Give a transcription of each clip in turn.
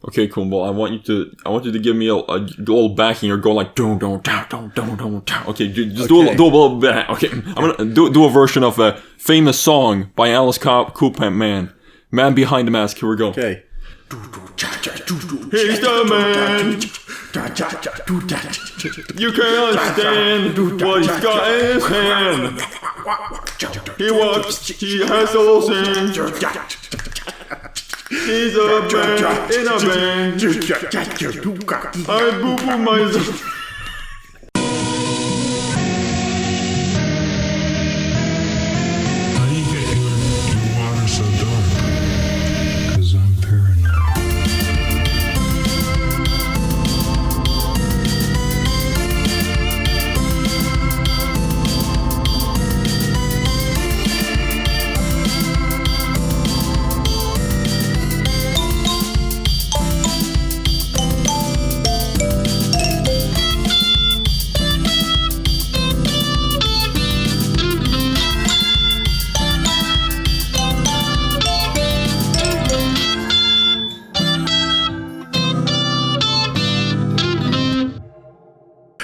Okay, cool. Well, I want you to give me a little backing or go like don't. Okay, just do a little bit. Okay, I'm gonna do a version of a famous song by Alice Cooper, Man Behind the Mask. Here we go. Okay. He's the man. You can't understand what he's got in his hand. He walks. He has a little sing. He's a man in a band. I boo-boo myself. How do you get your water so dark? 'Cause I'm paranoid.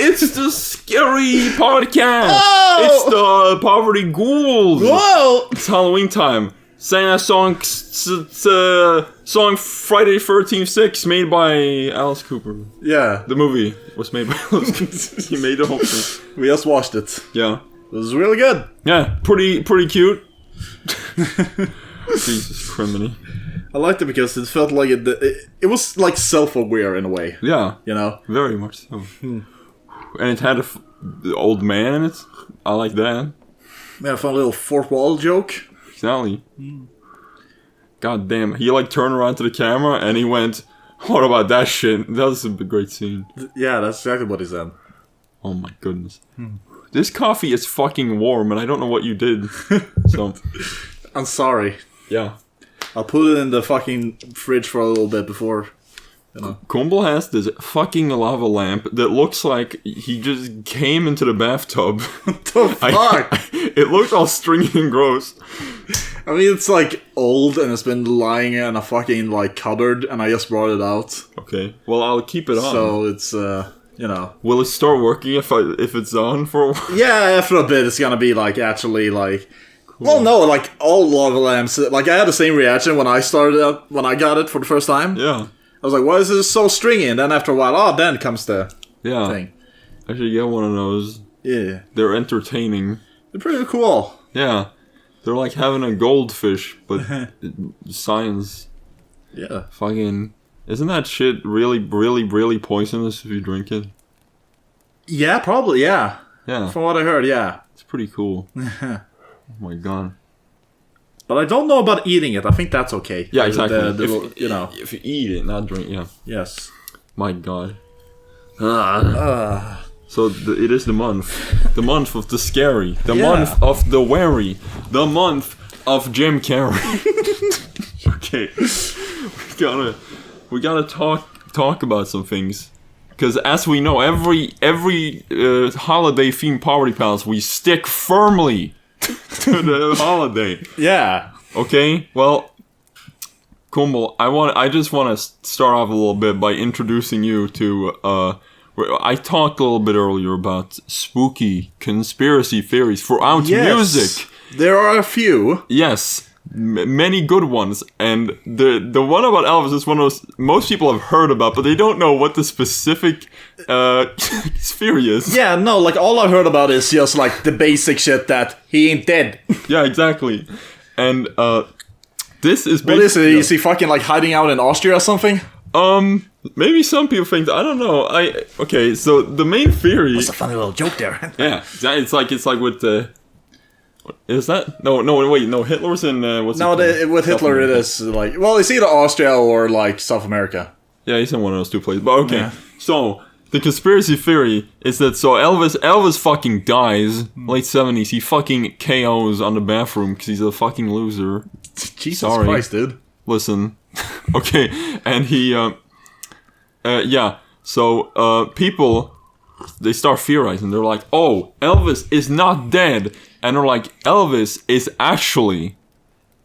It's the scary podcast. Oh! It's the Poverty Ghouls. Whoa! It's Halloween time. Sang that song, song Friday 13th 6, made by Alice Cooper. Yeah. The movie was made by Alice Cooper. He made the whole thing. We just watched it. Yeah. It was really good. Yeah, pretty cute. Jesus criminy. I liked it because it felt like it was like self-aware in a way. Yeah. You know? Very much so. And it had the old man in it. I like that. Yeah, I found a little fourth wall joke. Exactly. God damn. He like turned around to the camera and he went, what about that shit? That was a great scene. Yeah, that's exactly what he said. Oh my goodness. This coffee is fucking warm and I don't know what you did. So, I'm sorry. yeah. I'll put it in the fucking fridge for a little bit before, you know. Kumble has this fucking lava lamp that looks like he just came into the bathtub. What the fuck? It looks all stringy and gross. I mean, it's like old and it's been lying in a fucking like cupboard, and I just brought it out. Okay, well I'll keep it on. So it's you know. Will it start working if it's on for a while? Yeah, after a bit, it's gonna be like actually like. Well, no, like all lava lamps. Like I had the same reaction when I started up when I got it for the first time. Yeah. I was like, "Why is this so stringy?" And then after a while, then comes the thing. I should get one of those. Yeah, They're entertaining. they're pretty cool. Yeah. They're like having a goldfish, but science. Yeah. Fucking. Isn't that shit really poisonous if you drink it? Yeah, probably. Yeah. Yeah. From what I heard, yeah. It's pretty cool. Oh my god. But I don't know about eating it. I think that's okay. Yeah, exactly. You know. If you eat it, not drink, yeah. Yes. My god. So it is the month. The month of the scary. The month of the wary. The month of Jim Carrey. Okay. We gotta talk about some things. Because as we know, every holiday themed Poverty Pals, we stick firmly to the holiday. Yeah. Okay, well, Kumble, I just want to start off a little bit by introducing you to, I talked a little bit earlier about spooky conspiracy theories throughout music. There are a few. Yes, many good ones, and the one about Elvis is one of those most people have heard about, but they don't know what the specific theory is. Yeah, no, like all I heard about is just like the basic shit that he ain't dead. Yeah, exactly. And this is What is it? Is he fucking like hiding out in Austria or something? Maybe some people think that, I don't know. Okay, so the main theory. That's a funny little joke there. Yeah, it's like with the. Is that no? Wait, no. Hitler's in what's No, with Hitler it is like, well, it's either Austria or like South America. Yeah, he's in one of those two places. But okay, so the conspiracy theory is that Elvis fucking dies late 70s. He fucking KOs on the bathroom because he's a fucking loser. Jesus Sorry. Christ, dude. Listen, okay, and he so people, they start theorizing. They're like, oh, Elvis is not dead. And they're like, Elvis is actually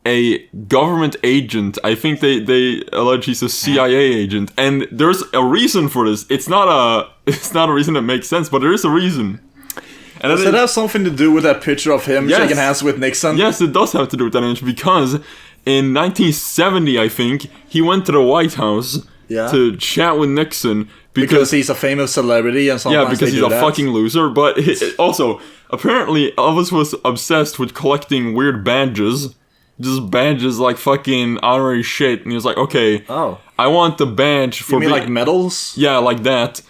a government agent. I think they allege he's a CIA agent, and there's a reason for this. It's not a reason that makes sense, but there is a reason. And Does it have something to do with that picture of him shaking hands with Nixon? Yes, it does have to do with that image, because in 1970, I think, he went to the White House to chat with Nixon. Because he's a famous celebrity and sometimes because he's a fucking loser. But also, apparently, Elvis was obsessed with collecting weird badges. Just badges like fucking honorary shit. And he was like, okay, I want the badge for... You mean like medals? Yeah, like that.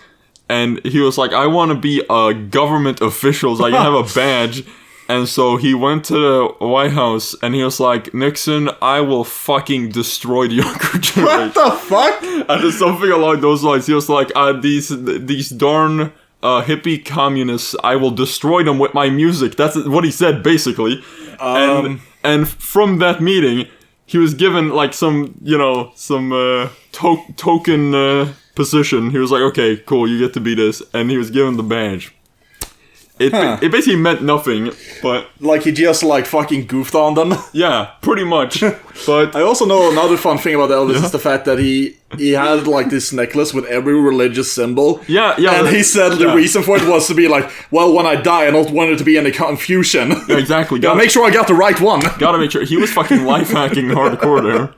And he was like, I want to be a government official, so I can have a badge. And so he went to the White House, and he was like, Nixon, I will fucking destroy the younger generation. What the fuck? And it's something along those lines. He was like, these darn hippie communists, I will destroy them with my music. That's what he said, basically. And from that meeting, he was given like some token position. He was like, okay, cool, you get to be this. And he was given the badge. It basically meant nothing, but... Like he just like fucking goofed on them? Yeah, pretty much. But I also know another fun thing about Elvis is the fact that he had like this necklace with every religious symbol. Yeah. And he said the reason for it was to be like, well, when I die, I don't want there to be any confusion. Yeah, exactly. Gotta make sure I got the right one. Gotta make sure. He was fucking life hacking hardcore there.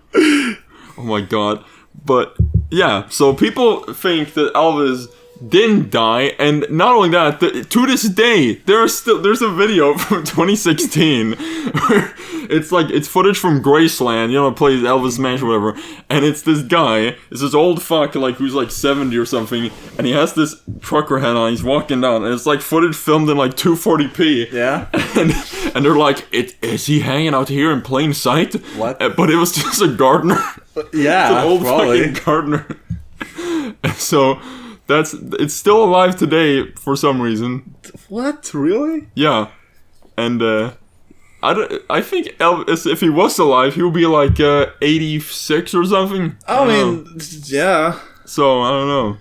Oh my god. But yeah, so people think that Elvis didn't die, and not only that, to this day, there's a video from 2016 where it's footage from Graceland, it plays Elvis Mansion or whatever, and it's this guy, it's this old fuck, like, who's like 70 or something, and he has this trucker hat on, he's walking down, and it's like footage filmed in like 240p. Yeah. And they're like, is he hanging out here in plain sight? What? But it was just a gardener. Yeah, it's an old probably. fucking gardener. So... it's still alive today for some reason. What? Really? Yeah. And I think Elvis, if he was alive, he would be like 86 or something. I mean, yeah. So I don't know.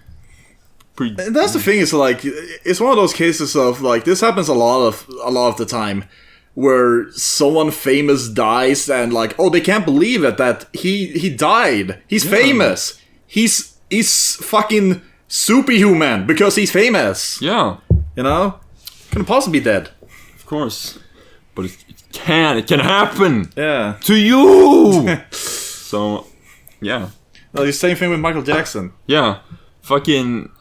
And that's the thing, is like, it's one of those cases of like, this happens a lot of the time, where someone famous dies and like, oh, they can't believe it that he died. He's famous. He's fucking superhuman because he's famous. Yeah. Couldn't possibly be dead. Of course. But it can happen. Yeah. To you. So, yeah. Well, the same thing with Michael Jackson. Yeah. Fucking...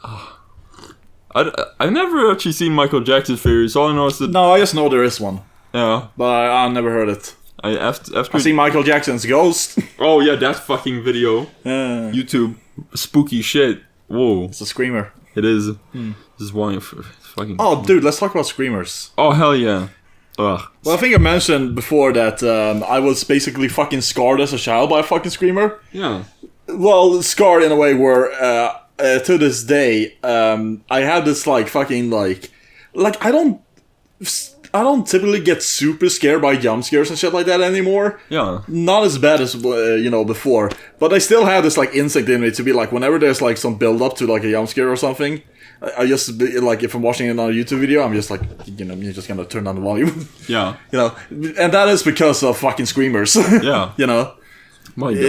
I've never actually seen Michael Jackson's theories. All I know is that... No, I just know there is one. Yeah. But I never heard it. After I see Michael Jackson's Ghost. Oh, yeah, that fucking video. YouTube. Spooky shit. Whoa. It's a screamer. It is. This is why fucking... Oh, dude, let's talk about screamers. Oh, hell yeah. Ugh. Well, I think I mentioned before that I was basically fucking scarred as a child by a fucking screamer. Yeah. Well, scarred in a way where, to this day, I have this, like, fucking, like, I don't typically get super scared by jump scares and shit like that anymore. Yeah. Not as bad as, before. But I still have this, like, instinct in me to be like, whenever there's, like, some build-up to, like, a jump scare or something, I just, like, if I'm watching it on a YouTube video, I'm just like, you're just gonna turn down the volume. Yeah. And that is because of fucking screamers. Yeah. My God.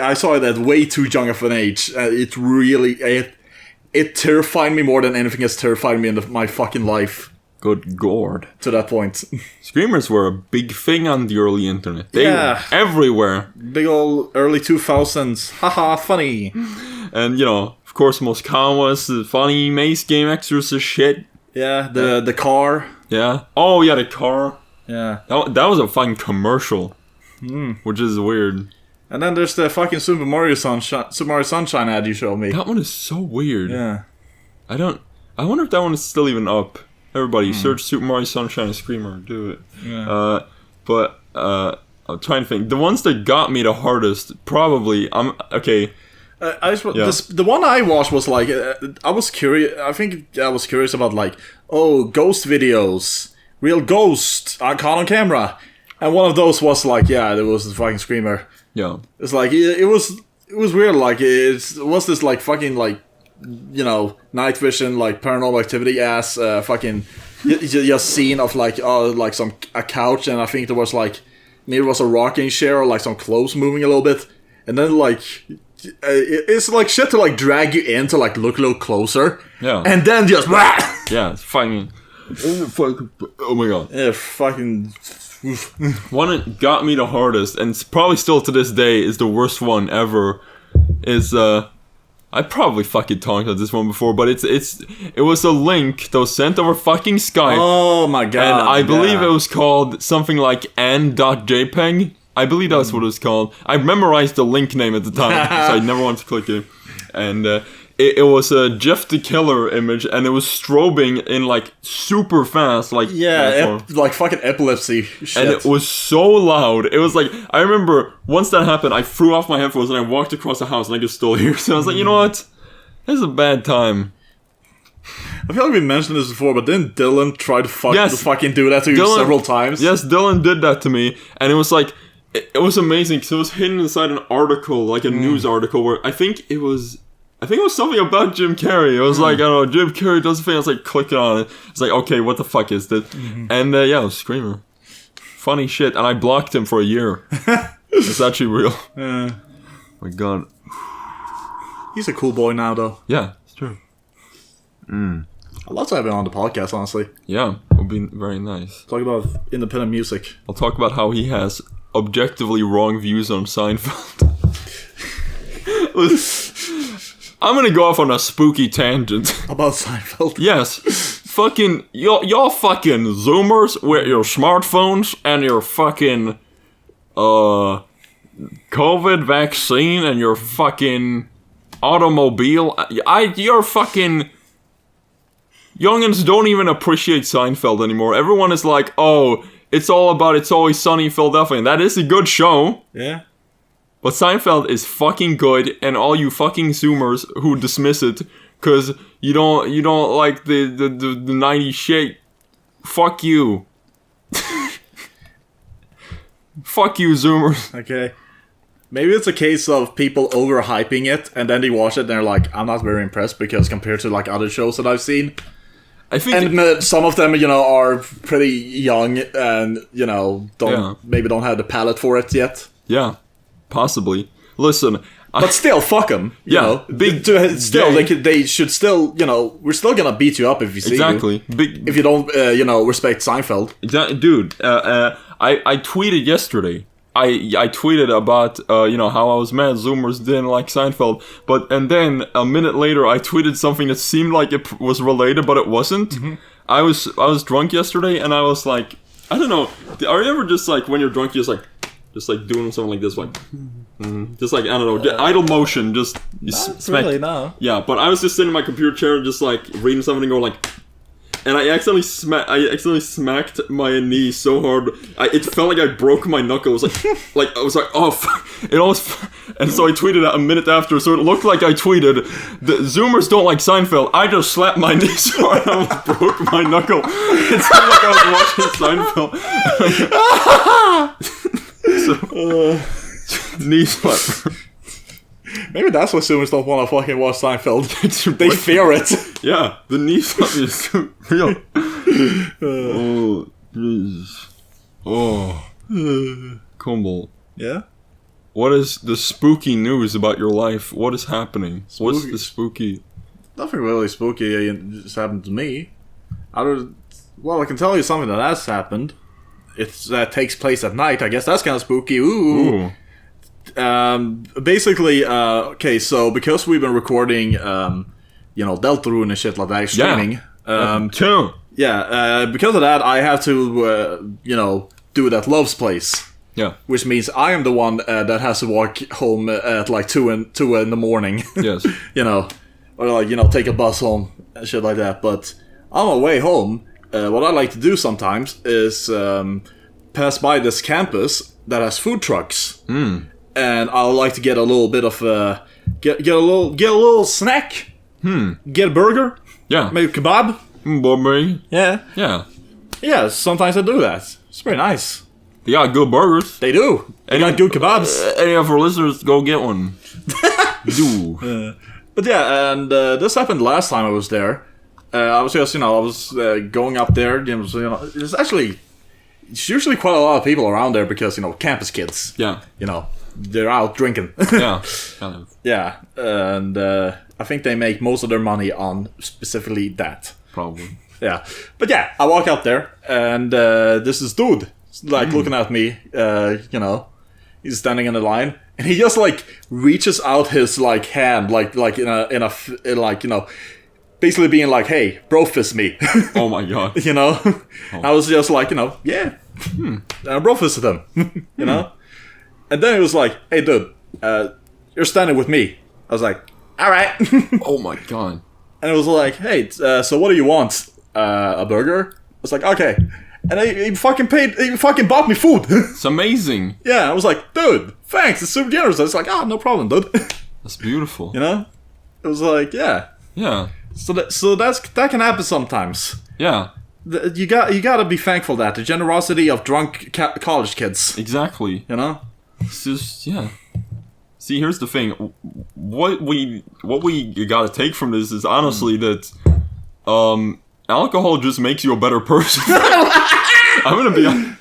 I saw it at way too young of an age. It really, it terrified me more than anything has terrified me in my fucking life. Good God. To that point. Screamers were a big thing on the early internet. They were everywhere. Big old early 2000s. Haha, funny. And, of course, most common was the funny Maze Game Exorcist shit. Yeah, the car. Yeah. Oh, yeah, the car. Yeah. That was a fucking commercial. Which is weird. And then there's the fucking Super Mario Sunshine ad you showed me. That one is so weird. Yeah. I wonder if that one is still even up. Everybody, search Super Mario Sunshine Screamer. Do it. Yeah. But I'm trying to think. The ones that got me the hardest, probably... okay. The one I watched was like... I was curious... I think I was curious about like... Oh, ghost videos. Real ghost. Caught on camera. And one of those was like... Yeah, there was this fucking screamer. Yeah. It's like... It was weird. Like, it was this like fucking like... night vision, like paranormal activity ass fucking just scene of like a couch, and I think there was like maybe it was a rocking chair or like some clothes moving a little bit, and then like it's like shit to like drag you in to like look a little closer. Yeah. And then just Yeah, it's fucking. Oh my god. Yeah, fucking. One that got me the hardest, and it's probably still to this day is the worst one ever. Is I probably fucking talked about this one before, but it was a link that was sent over fucking Skype. Oh my god! And I believe it was called something like n.jpg. I believe that's what it was called. I memorized the link name at the time, so I never wanted to click it. And it was a Jeff the Killer image, and it was strobing in like super fast, like like fucking epilepsy shit. And it was so loud. It was like, I remember once that happened, I threw off my headphones and I walked across the house and I could still hear. So I was like, you know what? This is a bad time. I feel like we mentioned this before, but didn't Dylan try to fucking do that to you several times? Yes, Dylan did that to me, and it was like, it was amazing because it was hidden inside an article, like a news article, where I think it was something about Jim Carrey. It was like, I don't know, Jim Carrey does a thing. I was like, clicking on it. It's like, okay, what the fuck is this? And yeah, it was Screamer. Funny shit. And I blocked him for a year. It's actually real. My god. He's a cool boy now, though. Yeah, it's true. I'd love to have him on the podcast, honestly. Yeah, it would be very nice. Talk about independent music. I'll talk about how he has objectively wrong views on Seinfeld. I'm gonna go off on a spooky tangent. About Seinfeld? Yes. Fucking, y'all fucking Zoomers with your smartphones and your fucking, COVID vaccine and your fucking automobile. Your fucking youngins don't even appreciate Seinfeld anymore. Everyone is like, oh, it's Always Sunny in Philadelphia, and that is a good show. Yeah. But Seinfeld is fucking good, and all you fucking Zoomers who dismiss it because you don't like the 90s shit, fuck you. Fuck you, Zoomers. Okay. Maybe it's a case of people overhyping it, and then they watch it and they're like, I'm not very impressed because compared to like other shows that I've seen. I think some of them, are pretty young and, maybe don't have the palate for it yet. Yeah. Possibly. Listen, but still, fuck them. You know, they should still. We're still gonna beat you up if you see exactly. If you don't, respect Seinfeld. Dude, I tweeted yesterday. I tweeted about how I was mad Zoomers didn't like Seinfeld, and then a minute later I tweeted something that seemed like it was related, but it wasn't. Mm-hmm. I was drunk yesterday, and I was like, I don't know. Are you ever just like when you're drunk, you're just like doing something like this, like, just like, I don't know, idle motion, just smack. Really, no. Yeah, but I was just sitting in my computer chair, just like reading something and going like, and I accidentally smacked my knee so hard, it felt like I broke my knuckle. It was like, I was like, oh, fuck. It almost, and so I tweeted it a minute after, so it looked like I tweeted, the Zoomers don't like Seinfeld. I just slapped my knee so hard I almost broke my knuckle. It seemed like I was watching Seinfeld. Knee slapper. Maybe that's why Zoomers don't want to fucking watch Seinfeld. They fear it. Yeah, the knee slapper is too real. Oh, Jesus. Oh. Kumble. Yeah? What is the spooky news about your life? What is happening? What's the spooky? Nothing really spooky just happened to me. I can tell you something that has happened. That takes place at night. I guess that's kind of spooky. Ooh. Basically, okay, so because we've been recording, Deltarune and shit like that, streaming. Because of that, I have to, do it at Love's place. Yeah. Which means I am the one that has to walk home at like 2 in the morning. Yes. Or like, take a bus home and shit like that. But on my way home, what I like to do sometimes is pass by this campus that has food trucks, and I like to get a little bit of get a little snack. Get a burger. Yeah. Maybe kebab. Burger. Yeah. Yeah. Yeah. Sometimes I do that. It's pretty nice. They got good burgers. They do. They got good kebabs. Any of our listeners, go get one. Do. But yeah, and this happened last time I was there. I was just, going up there. It's actually, it's usually quite a lot of people around there because, you know, campus kids. Yeah. You know, they're out drinking. Yeah. Kind of. Yeah, and I think they make most of their money on specifically that. Probably. Yeah. But yeah, I walk out there, and this is dude, like, looking at me, you know, he's standing in the line, and he just, like, reaches out his, like, hand, like in a like, you know, basically being like, hey, bro fist me. Oh my god. You know? I was just like, you know, yeah. And I bro fisted him, you know? And then he was like, hey, dude, you're standing with me. I was like, all right. Oh my god. And it was like, hey, so what do you want? A burger? I was like, okay. And he fucking bought me food. It's amazing. Yeah, I was like, dude, thanks, it's super generous. I was like, no problem, dude. That's beautiful. You know? It was like, yeah. Yeah. So that can happen sometimes. Yeah. You gotta be thankful that the generosity of drunk college kids. Exactly. You know? It's just, yeah. See, here's the thing. What we gotta take from this is honestly that alcohol just makes you a better person. I'm gonna be honest.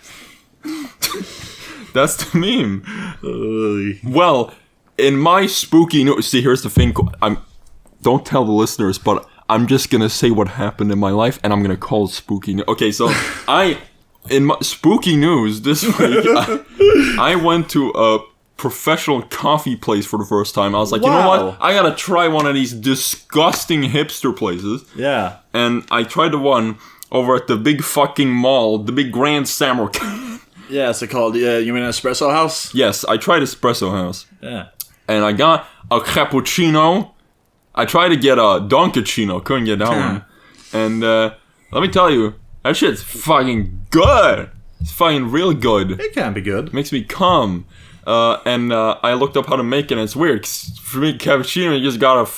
That's the meme. Well, in my spooky news, see, here's the thing. Don't tell the listeners, but I'm just gonna say what happened in my life, and I'm gonna call it spooky news. Okay, so in my spooky news this week, I went to a professional coffee place for the first time. I was like, you know what? I gotta try one of these disgusting hipster places. Yeah. And I tried the one over at the big fucking mall, the big Grand Samarkand. Yeah, it's called, you mean Espresso House? Yes, I tried Espresso House. Yeah. And I got a cappuccino. I tried to get a Donkachino, couldn't get that one. And let me tell you, that shit's fucking good. It's fucking real good. It can be good. Makes me cum. And I looked up how to make it, and it's weird. 'Cause for me, cappuccino, you just gotta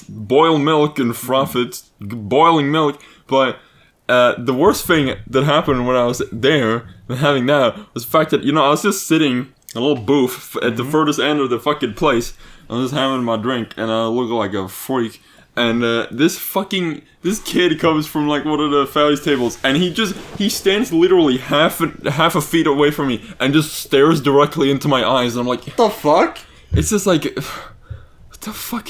boil milk and froth it. Boiling milk. But the worst thing that happened when I was there, having that, was the fact that, you know, I was just sitting in a little booth at the furthest end of the fucking place. I was just having my drink, and I look like a freak. And this kid comes from like one of the family's tables, and he stands literally half a feet away from me and just stares directly into my eyes. And I'm like, what the fuck? It's just like, what the fuck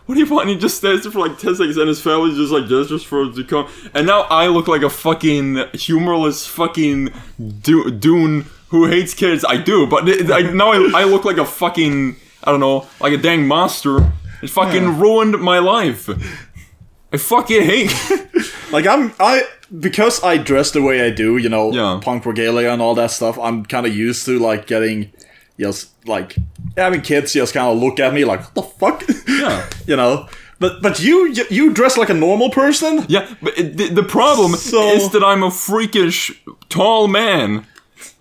what do you want? And he just stands there for like 10 seconds, and his family's just like gestures for him to come. And now I look like a fucking humorless fucking Dune who hates kids. I do, but now I look like a fucking, I don't know, like a dang monster. It fucking ruined my life. I fucking hate. Like because I dress the way I do, you know, punk regalia and all that stuff. I'm kind of used to like getting, just like having kids just kind of look at me like, what the fuck? Yeah, you know. But you dress like a normal person. Yeah, but the problem is that I'm a freakish tall man.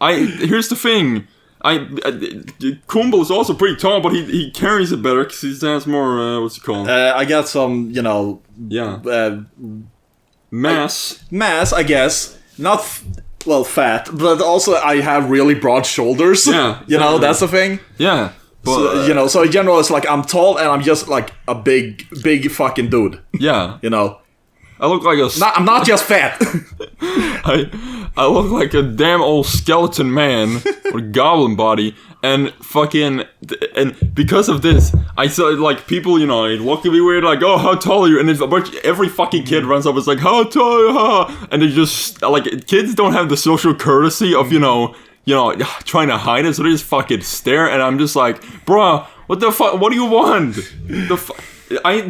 Here's the thing. Kumbel is also pretty tall, but he carries it better because he has more, what's it called? I got some, you know... Yeah. Mass, I guess. Not, fat, but also I have really broad shoulders. Yeah. You know, that's the thing. Yeah. But, so, you know, so in general, it's like I'm tall and I'm just like a big fucking dude. Yeah. You know? I look like I'm not just fat. I look like a damn old skeleton man with a goblin body, and because of this, I saw like people, you know, they look at me weird, like, oh, how tall are you? And every fucking kid runs up, and is like, how tall are you? And they just like, kids don't have the social courtesy of you know trying to hide it, so they just fucking stare, and I'm just like, bruh, what the fuck? What do you want?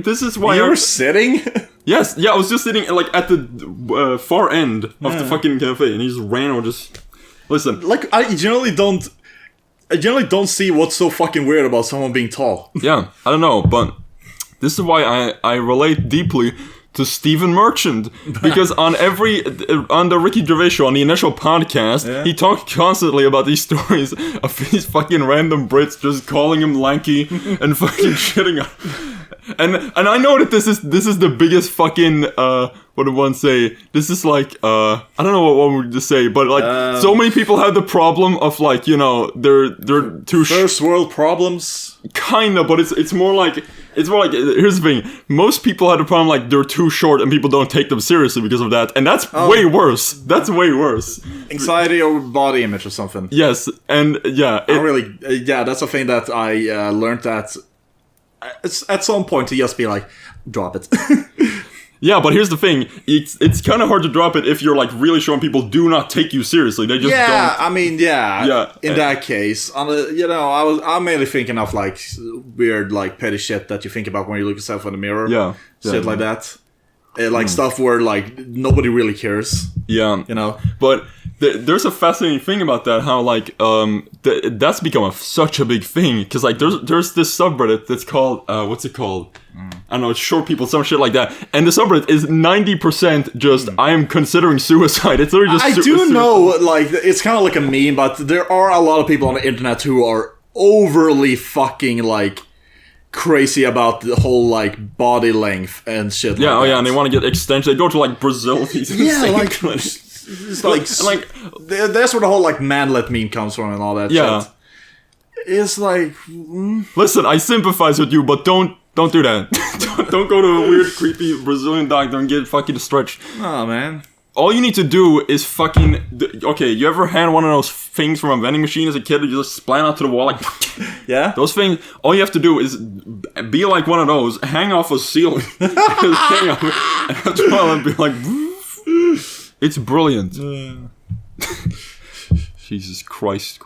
This is why you were sitting. Yes, yeah, I was just sitting like at the far end of the fucking cafe, and he just ran or just listen. Like I generally don't see what's so fucking weird about someone being tall. Yeah, I don't know, but this is why I relate deeply to Stephen Merchant, because on the Ricky Gervais show, on the initial podcast, he talked constantly about these stories of these fucking random Brits just calling him lanky and fucking shitting on. And I know that this is the biggest fucking what did one say? This is like I don't know what one would say, but like so many people have the problem of like, you know, they're too first world problems. Kinda, but it's more like It's more like, here's the thing. Most people have the problem like they're too short and people don't take them seriously because of that. And that's way worse. That's way worse. Anxiety over body image or something. Yes, and yeah. That's a thing that I learned that at some point to just be like, drop it. Yeah, but here's the thing. It's kind of hard to drop it if you're like really showing people do not take you seriously. They just don't. I mean, in that case, I'm mainly thinking of like weird, like petty shit that you think about when you look yourself in the mirror. Yeah. Shit like that. Like stuff where like nobody really cares. Yeah. You know? But there's a fascinating thing about that, how like that's become such a big thing, because like there's this subreddit that's called what's it called? I don't know, it's short people, some shit like that, and the subreddit is 90% just I am considering suicide. It's literally just I do know, like, it's kind of like a meme, but there are a lot of people on the internet who are overly fucking like crazy about the whole like body length and shit. Yeah, like that. and they want to get extensions. They go to like Brazil. It's like that's where the whole like manlet meme comes from and all that shit. It's like listen, I sympathize with you, but don't do that. Don't go to a weird creepy Brazilian doctor and get fucking stretched. Oh man. All you need to do is fucking okay, you ever had one of those things from a vending machine as a kid that you just splat out to the wall like yeah? Those things, all you have to do is be like one of those, hang off a ceiling hang off, and be like it's brilliant. Jesus Christ.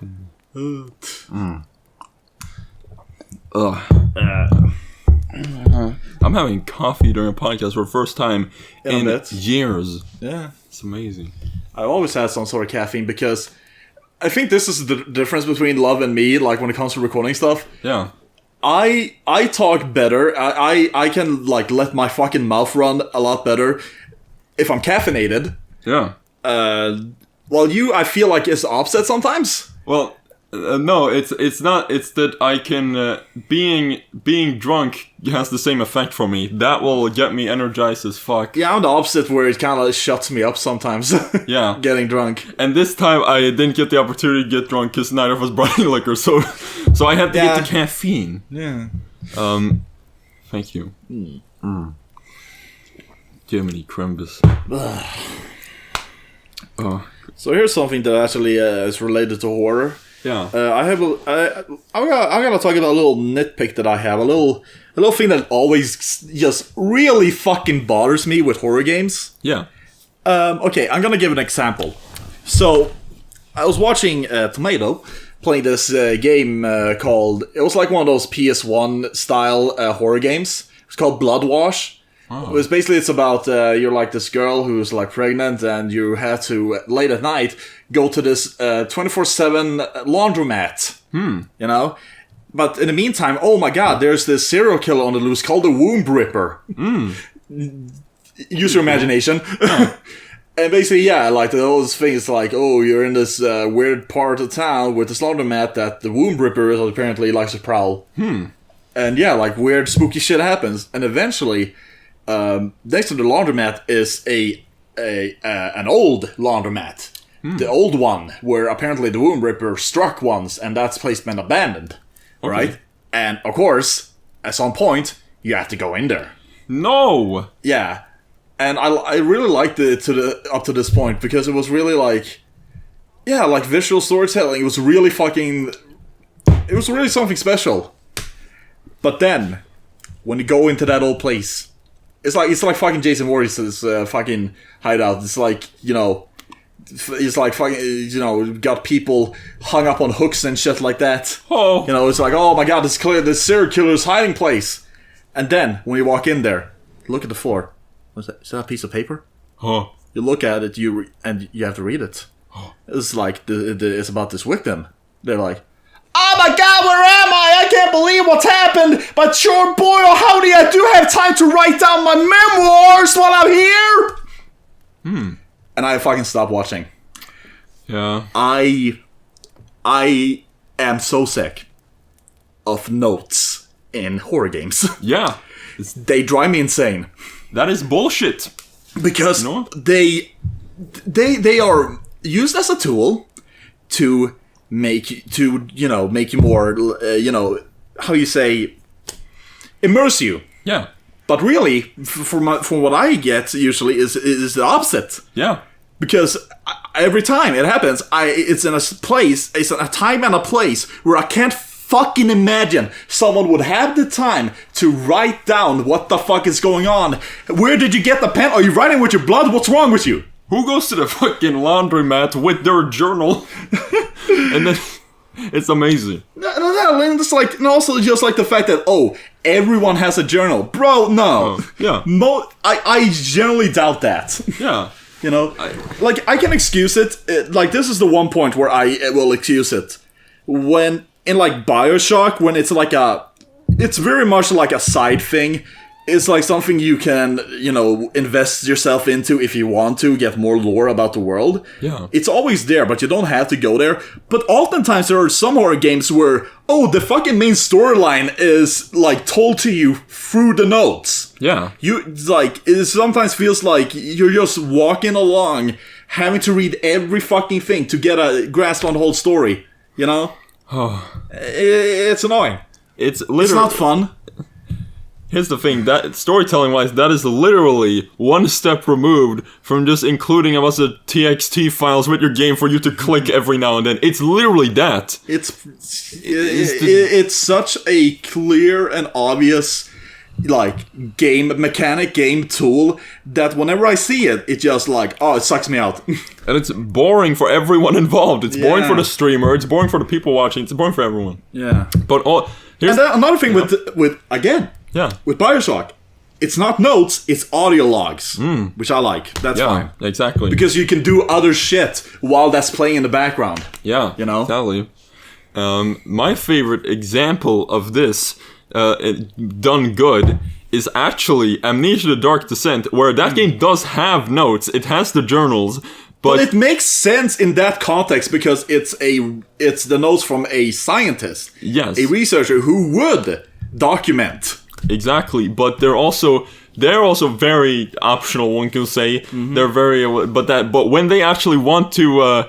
I'm having coffee during a podcast for the first time in years. Yeah. It's amazing. I've always had some sort of caffeine because I think this is the difference between Love and me, like when it comes to recording stuff. Yeah. I talk better. I can like let my fucking mouth run a lot better if I'm caffeinated. Yeah. Well, I feel like it's the opposite sometimes. Well, no, it's not. It's that I can being drunk has the same effect for me. That will get me energized as fuck. Yeah, I'm the opposite, where it kind of shuts me up sometimes. Yeah, getting drunk. And this time I didn't get the opportunity to get drunk because neither of us brought any liquor, so I had to get the caffeine. Yeah. Thank you. Jiminy Crimbus. Oh. So here's something that actually is related to horror. Yeah. I'm gonna talk about a little nitpick that I have, a little thing that always just really fucking bothers me with horror games. Yeah. Okay, I'm gonna give an example. So, I was watching Tomato playing this game called. It was like one of those PS1 style horror games. It's called Blood Wash. Oh. It's about you're like this girl who's like pregnant, and you have to late at night go to this 24/7 laundromat. You know, but in the meantime, oh my god, there's this serial killer on the loose called the Womb Ripper. Use your imagination. And basically, yeah, like those things like, oh, you're in this weird part of town with this laundromat that the Womb Ripper apparently likes to prowl. And yeah, like weird spooky shit happens, and eventually. Next to the laundromat is an old laundromat. The old one, where apparently the Womb Ripper struck once, and that's place been abandoned. Okay. Right? And of course, at some point, you have to go in there. No! Yeah. And I really liked it up to this point, because it was really like... Yeah, like visual storytelling. It was really something special. But then, when you go into that old place... It's like fucking Jason Voorhees' fucking hideout. It's like, it's like fucking, got people hung up on hooks and shit like that. Oh. It's like, oh my god, this serial killer's hiding place. And then, when you walk in there, look at the floor. What's that? Is that a piece of paper? Huh. You look at it, and you have to read it. It's like, it's about this victim. They're like, oh my god, where am I? I can't believe what's happened. But sure, boy, oh howdy, I do have time to write down my memoirs while I'm here. And I fucking stopped watching. Yeah. I am so sick of notes in horror games. Yeah. They drive me insane. That is bullshit. Because they are used as a tool to make you more, how you say, immerse you. Yeah. But really, from what I get usually is the opposite. Yeah. Because every time it happens, it's in a place, it's a time and a place where I can't fucking imagine someone would have the time to write down what the fuck is going on. Where did you get the pen? Are you writing with your blood? What's wrong with you? Who goes to the fucking laundromat with their journal? And then it's amazing. No, and it's like, and also just like the fact that everyone has a journal, bro. No, yeah. I generally doubt that. Yeah. You know, I can excuse it. Like, this is the one point where I will excuse it. When, in, like, Bioshock, when it's like it's very much like a side thing. It's like something you can, invest yourself into if you want to get more lore about the world. Yeah. It's always there, but you don't have to go there. But oftentimes there are some horror games where, the fucking main storyline is, like, told to you through the notes. Yeah. It sometimes feels like you're just walking along, having to read every fucking thing to get a grasp on the whole story, you know? Oh. It's annoying. It's literally... It's not fun. Here's the thing, that storytelling-wise, that is literally one step removed from just including a bunch of TXT files with your game for you to click every now and then. It's literally that. It's such a clear and obvious, like, game tool that whenever I see it, it's just like, it sucks me out. And it's boring for everyone involved. It's boring for the streamer, it's boring for the people watching, it's boring for everyone. Yeah. But here's another thing with again... Yeah. With Bioshock, it's not notes, it's audio logs, which I like. That's fine. Exactly. Because you can do other shit while that's playing in the background. Yeah, you know? Exactly. My favorite example of this, done good, is actually Amnesia: The Dark Descent, where that game does have notes. It has the journals, but it makes sense in that context because it's the notes from a scientist, a researcher who would document. Exactly, but they're also very optional. One can say they're very, but when they actually want to,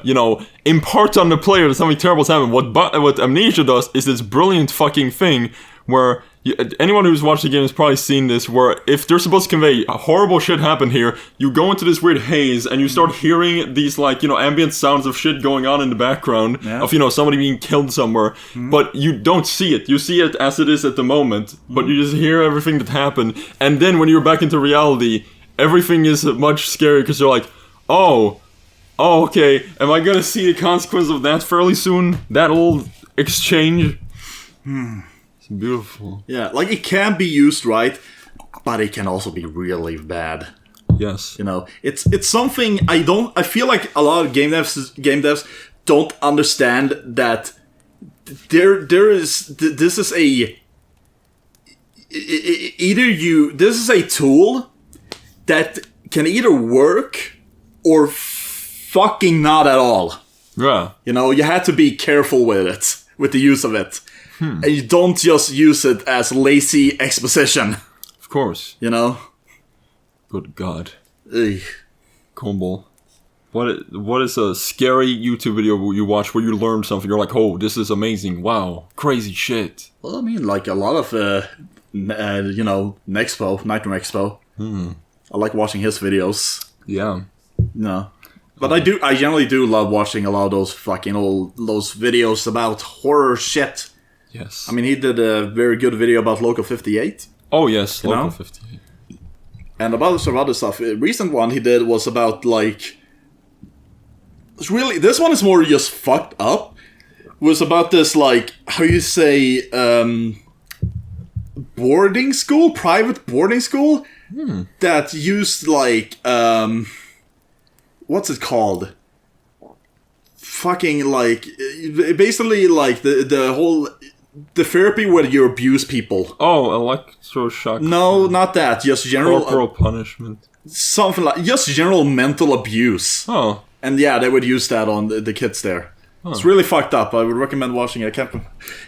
impart on the player that something terrible's happened, what Amnesia does is this brilliant fucking thing where anyone who's watched the game has probably seen this, where if they're supposed to convey horrible shit happened here, you go into this weird haze and you start hearing these, like, ambient sounds of shit going on in the background of, somebody being killed somewhere, but you don't see it. You see it as it is at the moment, but you just hear everything that happened, and then when you're back into reality, everything is much scarier because you're like, okay, am I gonna see the consequence of that fairly soon? That old exchange? Beautiful. Yeah, like, it can be used right, but it can also be really bad. Yes. It's something I feel like a lot of game devs don't understand that this is a tool that can either work or fucking not at all. Yeah. You have to be careful with the use of it. And you don't just use it as lazy exposition. Of course. Good God. Ugh. Combo. What is a scary YouTube video you watch where you learn something? You're like, oh, this is amazing. Wow. Crazy shit. Well, I mean, like, a lot of, Nexpo, Nightmare Expo. I like watching his videos. Yeah. No. But I generally do love watching a lot of those fucking those videos about horror shit. Yes. I mean, he did a very good video about Local 58. Oh, yes, Local 58. And about some other stuff. A recent one he did was about, like... this one is more just fucked up. Was about this, like, how you say, boarding school? Private boarding school? That used, like, what's it called? Fucking, like, basically, like, the whole... The therapy where you abuse people. Oh, electroshock. No, not that. Just general... Corporal punishment. Something like... Just general mental abuse. Oh. And yeah, they would use that on the kids there. Oh. It's really fucked up. I would recommend watching it.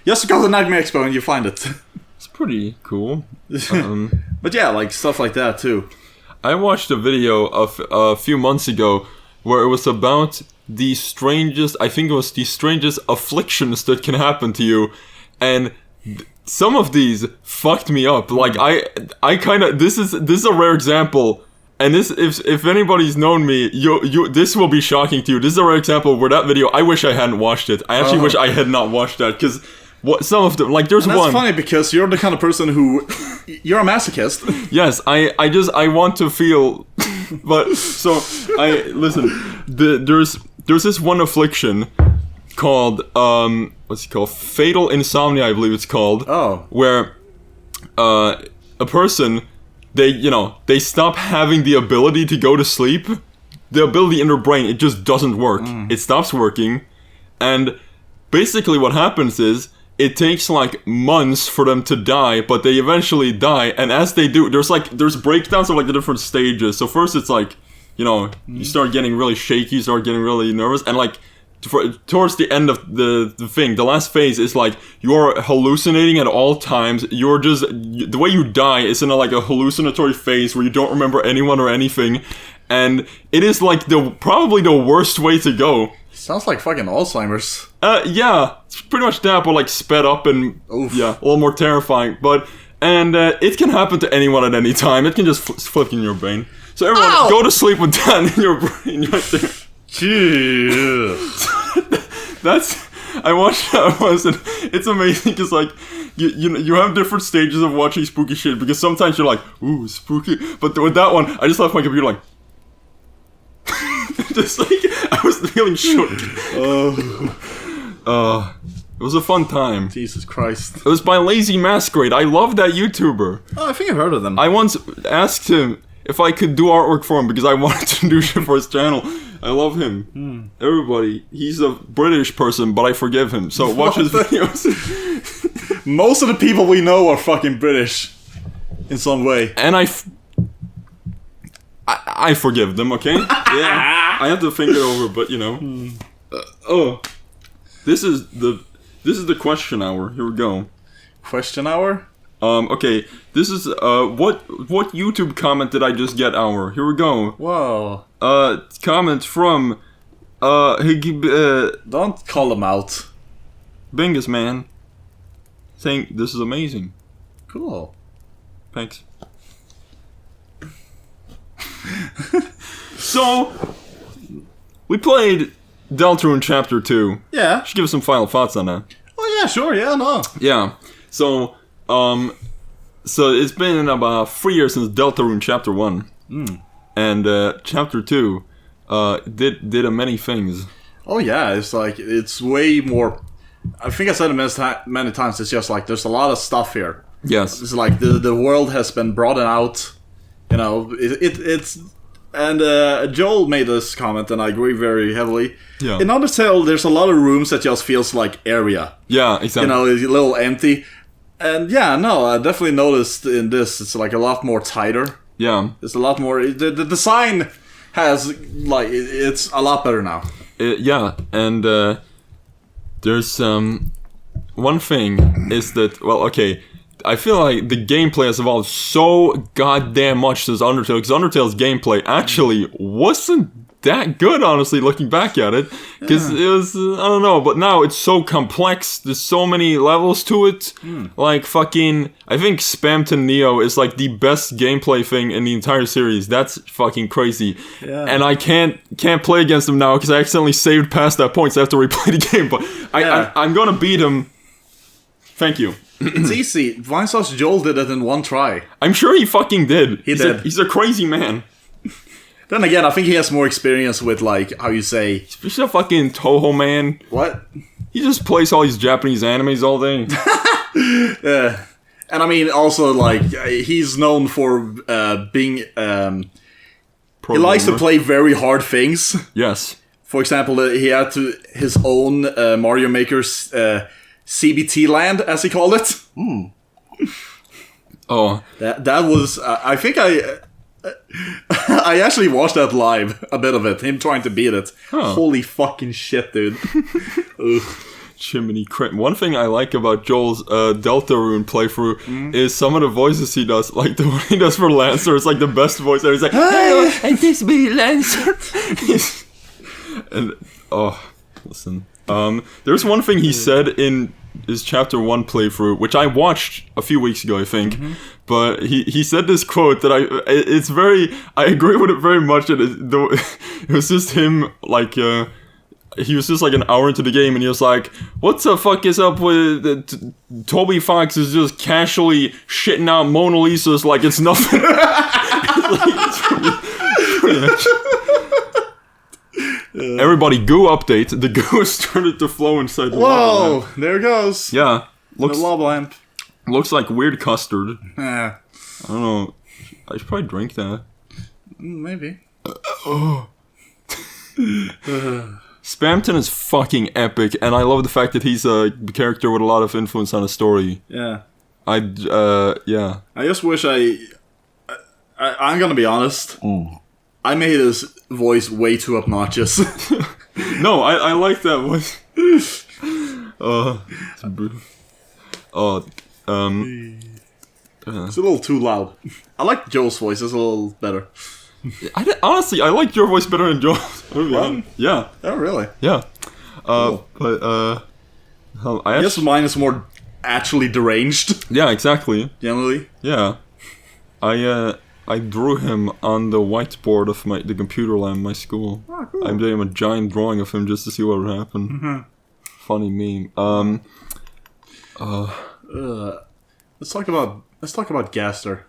Just go to Nightmare Expo and you find it. It's pretty cool. But yeah, like, stuff like that too. I watched a video of a few months ago where it was about the strangest... I think it was the strangest afflictions that can happen to you. And some of these fucked me up. Like I kind of this is a rare example. And this, if anybody's known me, you this will be shocking to you. This is a rare example where that video, I wish I hadn't watched it. I actually wish I had not watched that, because some of them, like there's one. That's funny because you're the kind of person who, you're a masochist. Yes, I want to feel, but so listen. There's this one affliction called what's it called? Fatal Insomnia, I believe it's called. Oh. Where a person, they stop having the ability to go to sleep. The ability in their brain, it just doesn't work. It stops working. And basically what happens is, it takes like months for them to die, but they eventually die. And as they do, there's breakdowns of like the different stages. So first it's like, you start getting really shaky, you start getting really nervous. And like, towards the end of the thing, the last phase is like you're hallucinating at all times. You're just, the way you die is in a hallucinatory phase where you don't remember anyone or anything, and it is like probably the worst way to go. Sounds like fucking Alzheimer's. Yeah, it's pretty much that, but like sped up and yeah, a little more terrifying. But it can happen to anyone at any time. It can just flick in your brain. So everyone, go to sleep with that in your brain right there. Jeez. I watched that once, and it's amazing because like you have different stages of watching spooky shit, because sometimes you're like, ooh, spooky, but with that one I just left my computer like just like I was feeling shook. It was a fun time. Jesus Christ. It was by Lazy Masquerade. I love that YouTuber. Oh, I think I've heard of them. I once asked him if I could do artwork for him because I wanted to do shit for his channel. I love him. Everybody. He's a British person, but I forgive him. So watch his videos. Most of the people we know are fucking British. In some way. And I forgive them, okay? Yeah. I have to think it over, but This is the question hour. Here we go. Question hour? Okay, this is, what YouTube comment did I just get hour? Here we go. Whoa. Comment from, don't call them out. Bingus Man. Saying, this is amazing. Cool. Thanks. So, we played Deltarune Chapter 2. Yeah. Should give us some final thoughts on that. Oh yeah, sure, yeah, no. Yeah. So it's been about 3 years since Deltarune Chapter 1. And Chapter 2 did many things. Oh yeah, it's like, it's way more... I think I said it many times, it's just like, there's a lot of stuff here. Yes. It's like, the world has been broadened out, it's... And Joel made this comment, and I agree very heavily. Yeah. In Undertale, there's a lot of rooms that just feels like area. Yeah, exactly. It's a little empty. And yeah, no, I definitely noticed in this, it's like a lot more tighter. Yeah. It's a lot more... The design has, like, it's a lot better now. Yeah, and there's one thing is that, well, okay, I feel like the gameplay has evolved so goddamn much since Undertale, because Undertale's gameplay actually wasn't that good, honestly, looking back at it, because it was, I don't know, but now it's so complex, there's so many levels to it, like fucking, I think Spam to Neo is like the best gameplay thing in the entire series. That's fucking crazy. Yeah. And I can't play against him now because I accidentally saved past that point, so I have to replay the game, but I'm gonna beat him. Thank you. It's easy. Vinesauce Joel did it in one try. I'm sure he fucking did. He did. He's a crazy man. Then again, I think he has more experience with, like, how you say... He's a fucking Toho man. What? He just plays all these Japanese animes all day. Yeah. And I mean, also, like, he's known for being... he likes to play very hard things. Yes. For example, he had his own Mario Maker's... CBT Land, as he called it. Oh, that was. I think I actually watched that live, a bit of it. Him trying to beat it. Huh. Holy fucking shit, dude. Jiminy Cricket. One thing I like about Joel's Deltarune playthrough is some of the voices he does. Like the one he does for Lancer is like the best voice ever. He's like, "Hey, and this be Lancer." And listen. There's one thing he said in his chapter 1 playthrough, which I watched a few weeks ago, I think. But he said this quote that I agree with it very much. And it was just him, like, he was just like an hour into the game, and he was like, "What the fuck is up with Toby Fox is just casually shitting out Mona Lisa's like it's nothing." Everybody, goo update. The goo has started to flow inside the lava lamp. There it goes. Yeah, The lava lamp. looks like weird custard. Yeah, I don't know. I should probably drink that. maybe. Spamton is fucking epic, and I love the fact that he's a character with a lot of influence on the story. Yeah. Yeah. I just wish I'm gonna be honest. I made his voice way too obnoxious. No, I like that voice. It's It's a little too loud. I like Joe's voice. It's a little better. honestly, I like your voice better than Joe's. Yeah. Oh, really? Yeah. Cool. But, I guess mine is more actually deranged, yeah, exactly. generally. Yeah. I drew him on the whiteboard of the computer lab in my school. Oh, cool. I made him a giant drawing of him just to see what would happen. Funny meme. Let's talk about Gaster.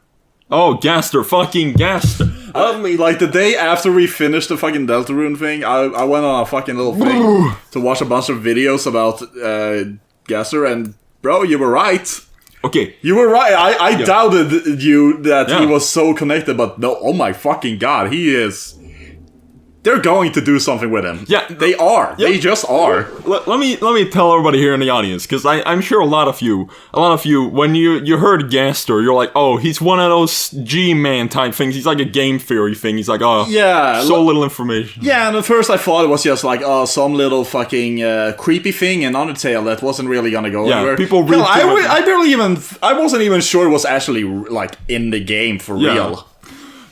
Oh, Gaster, fucking Gaster. I mean, like, the day after we finished the fucking Deltarune thing, I went on a fucking little thing to watch a bunch of videos about Gaster, and bro, you were right. Okay. You were right. I doubted you that he Yeah. was so connected, but no, oh my fucking god, he is... They're going to do something with him. Yeah. They are. Yeah. They just are. Let me tell everybody here in the audience, because I'm sure a lot of you, when you heard Gaster, you're like, oh, he's one of those G-Man type things. He's like a game theory thing. He's like, oh, Yeah. so little information. Yeah, and at first I thought it was just like, oh, some little fucking creepy thing in Undertale that wasn't really gonna go Yeah, anywhere. people Hell, read I wasn't even sure it was actually like in the game for real.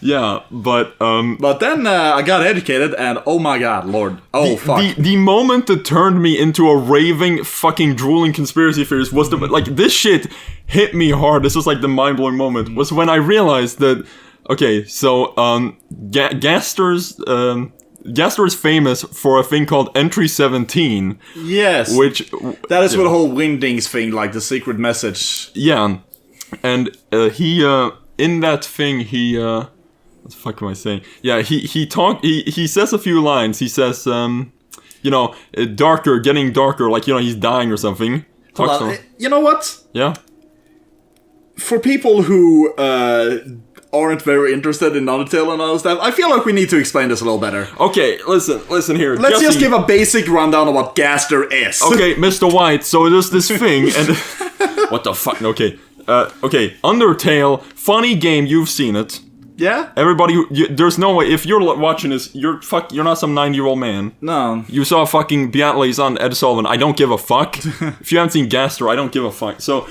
Yeah, but But then I got educated, and oh my god, Lord, fuck. the moment that turned me into a raving, fucking drooling conspiracy theorist was like, this shit hit me hard. This was like the mind-blowing moment, was when I realized that, okay, so Gaster is famous for a thing called Entry 17. Yes, Which... that is what the whole Wingdings thing, like the secret message. Yeah, and he, in that thing, he, what the fuck am I saying? Yeah, he says a few lines. He says, darker, getting darker, like, he's dying or something. You know what? Yeah? For people who aren't very interested in Undertale and all stuff, I feel like we need to explain this a little better. Okay, listen here. Let's Jesse, just give a basic rundown of what Gaster is. Okay, Mr. White, so there's this thing, and... what the fuck? Okay. Okay, Undertale, funny game, you've seen it. Yeah? Everybody, there's no way, if you're watching this, you're not some 9-year-old man. No. You saw fucking Beatles on Ed Sullivan, I don't give a fuck. If you haven't seen Gaster, I don't give a fuck. So,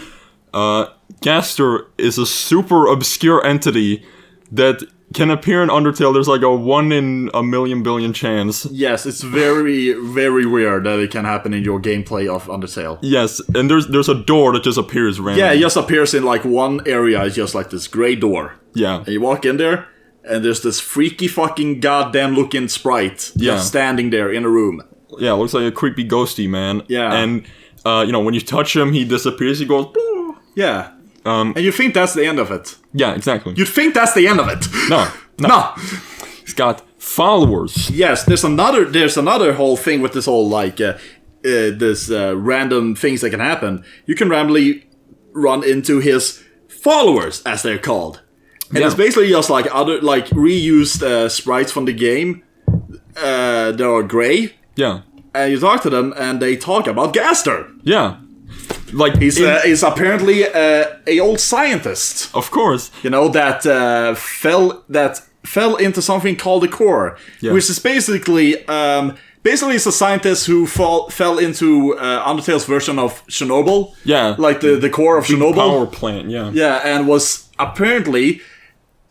Gaster is a super obscure entity that can appear in Undertale. There's like a 1 in a million billion chance. Yes, it's very, very weird that it can happen in your gameplay of Undertale. Yes, and there's a door that just appears randomly. Yeah, it just appears in like one area. It's just like this grey door. Yeah. And you walk in there, and there's this freaky fucking goddamn looking sprite just standing there in a room. Yeah, looks like a creepy ghosty man. Yeah. And, when you touch him, he disappears, he goes... Boo. Yeah. And you think that's the end of it. Yeah, exactly. You'd think that's the end of it. No. No. He's got followers. Yes, there's another whole thing with this whole like this random things that can happen. You can randomly run into his followers, as they're called, and it's basically just like other like reused sprites from the game. They are gray. Yeah. And you talk to them, and they talk about Gaster. Yeah. Like He's apparently a old scientist. Of course. That fell into something called the core, which is basically it's a scientist who fell into Undertale's version of Chernobyl. Yeah. Like the core of Chernobyl. Power plant, yeah. Yeah, and was apparently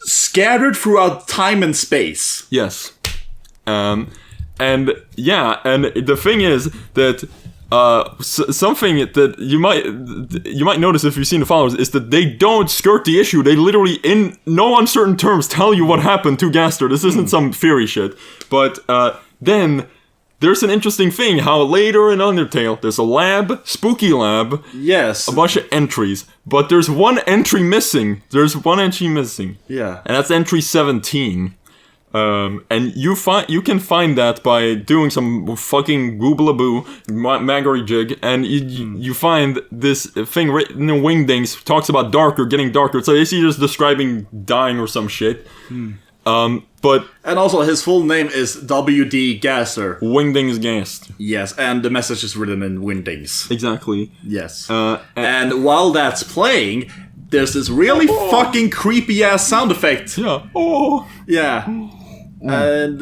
scattered throughout time and space. Yes. And the thing is that something that you might notice if you've seen the followers is that they don't skirt the issue. They literally, in no uncertain terms, tell you what happened to Gaster. This isn't some theory shit. But then there's an interesting thing how later in Undertale there's a lab, spooky lab. Yes. A bunch of entries, but there's one entry missing. Yeah. And that's entry 17. And you can find that by doing some fucking googlaboo maggery jig, and you find this thing written in Wingdings talks about getting darker. So is he just describing dying or some shit? But and also his full name is W.D. Gaster. Wingdings Gast. Yes, and the message is written in Wingdings. Exactly. Yes. And while that's playing, there's this really fucking creepy ass sound effect. Yeah. Oh. Yeah. And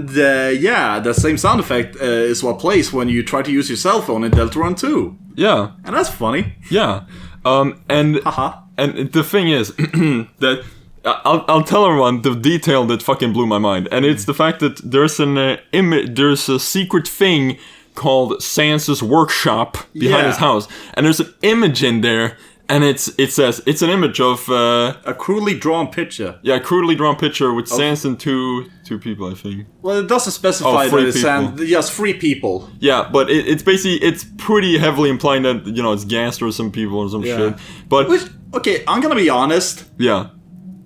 the same sound effect is what plays when you try to use your cell phone in Deltarune 2. Yeah. And that's funny. Yeah. And the thing is that I'll tell everyone the detail that fucking blew my mind, and it's the fact that there's there's a secret thing called Sans's workshop behind his house, and there's an image in there. And it says it's an image of a crudely drawn picture. Yeah, a crudely drawn picture with Sans and two people, I think. Well, it doesn't specify that it's Sans. Yes, 3 people. Yeah, but it's basically it's pretty heavily implying that it's Gaster or some people or some shit. But okay, I'm gonna be honest. Yeah.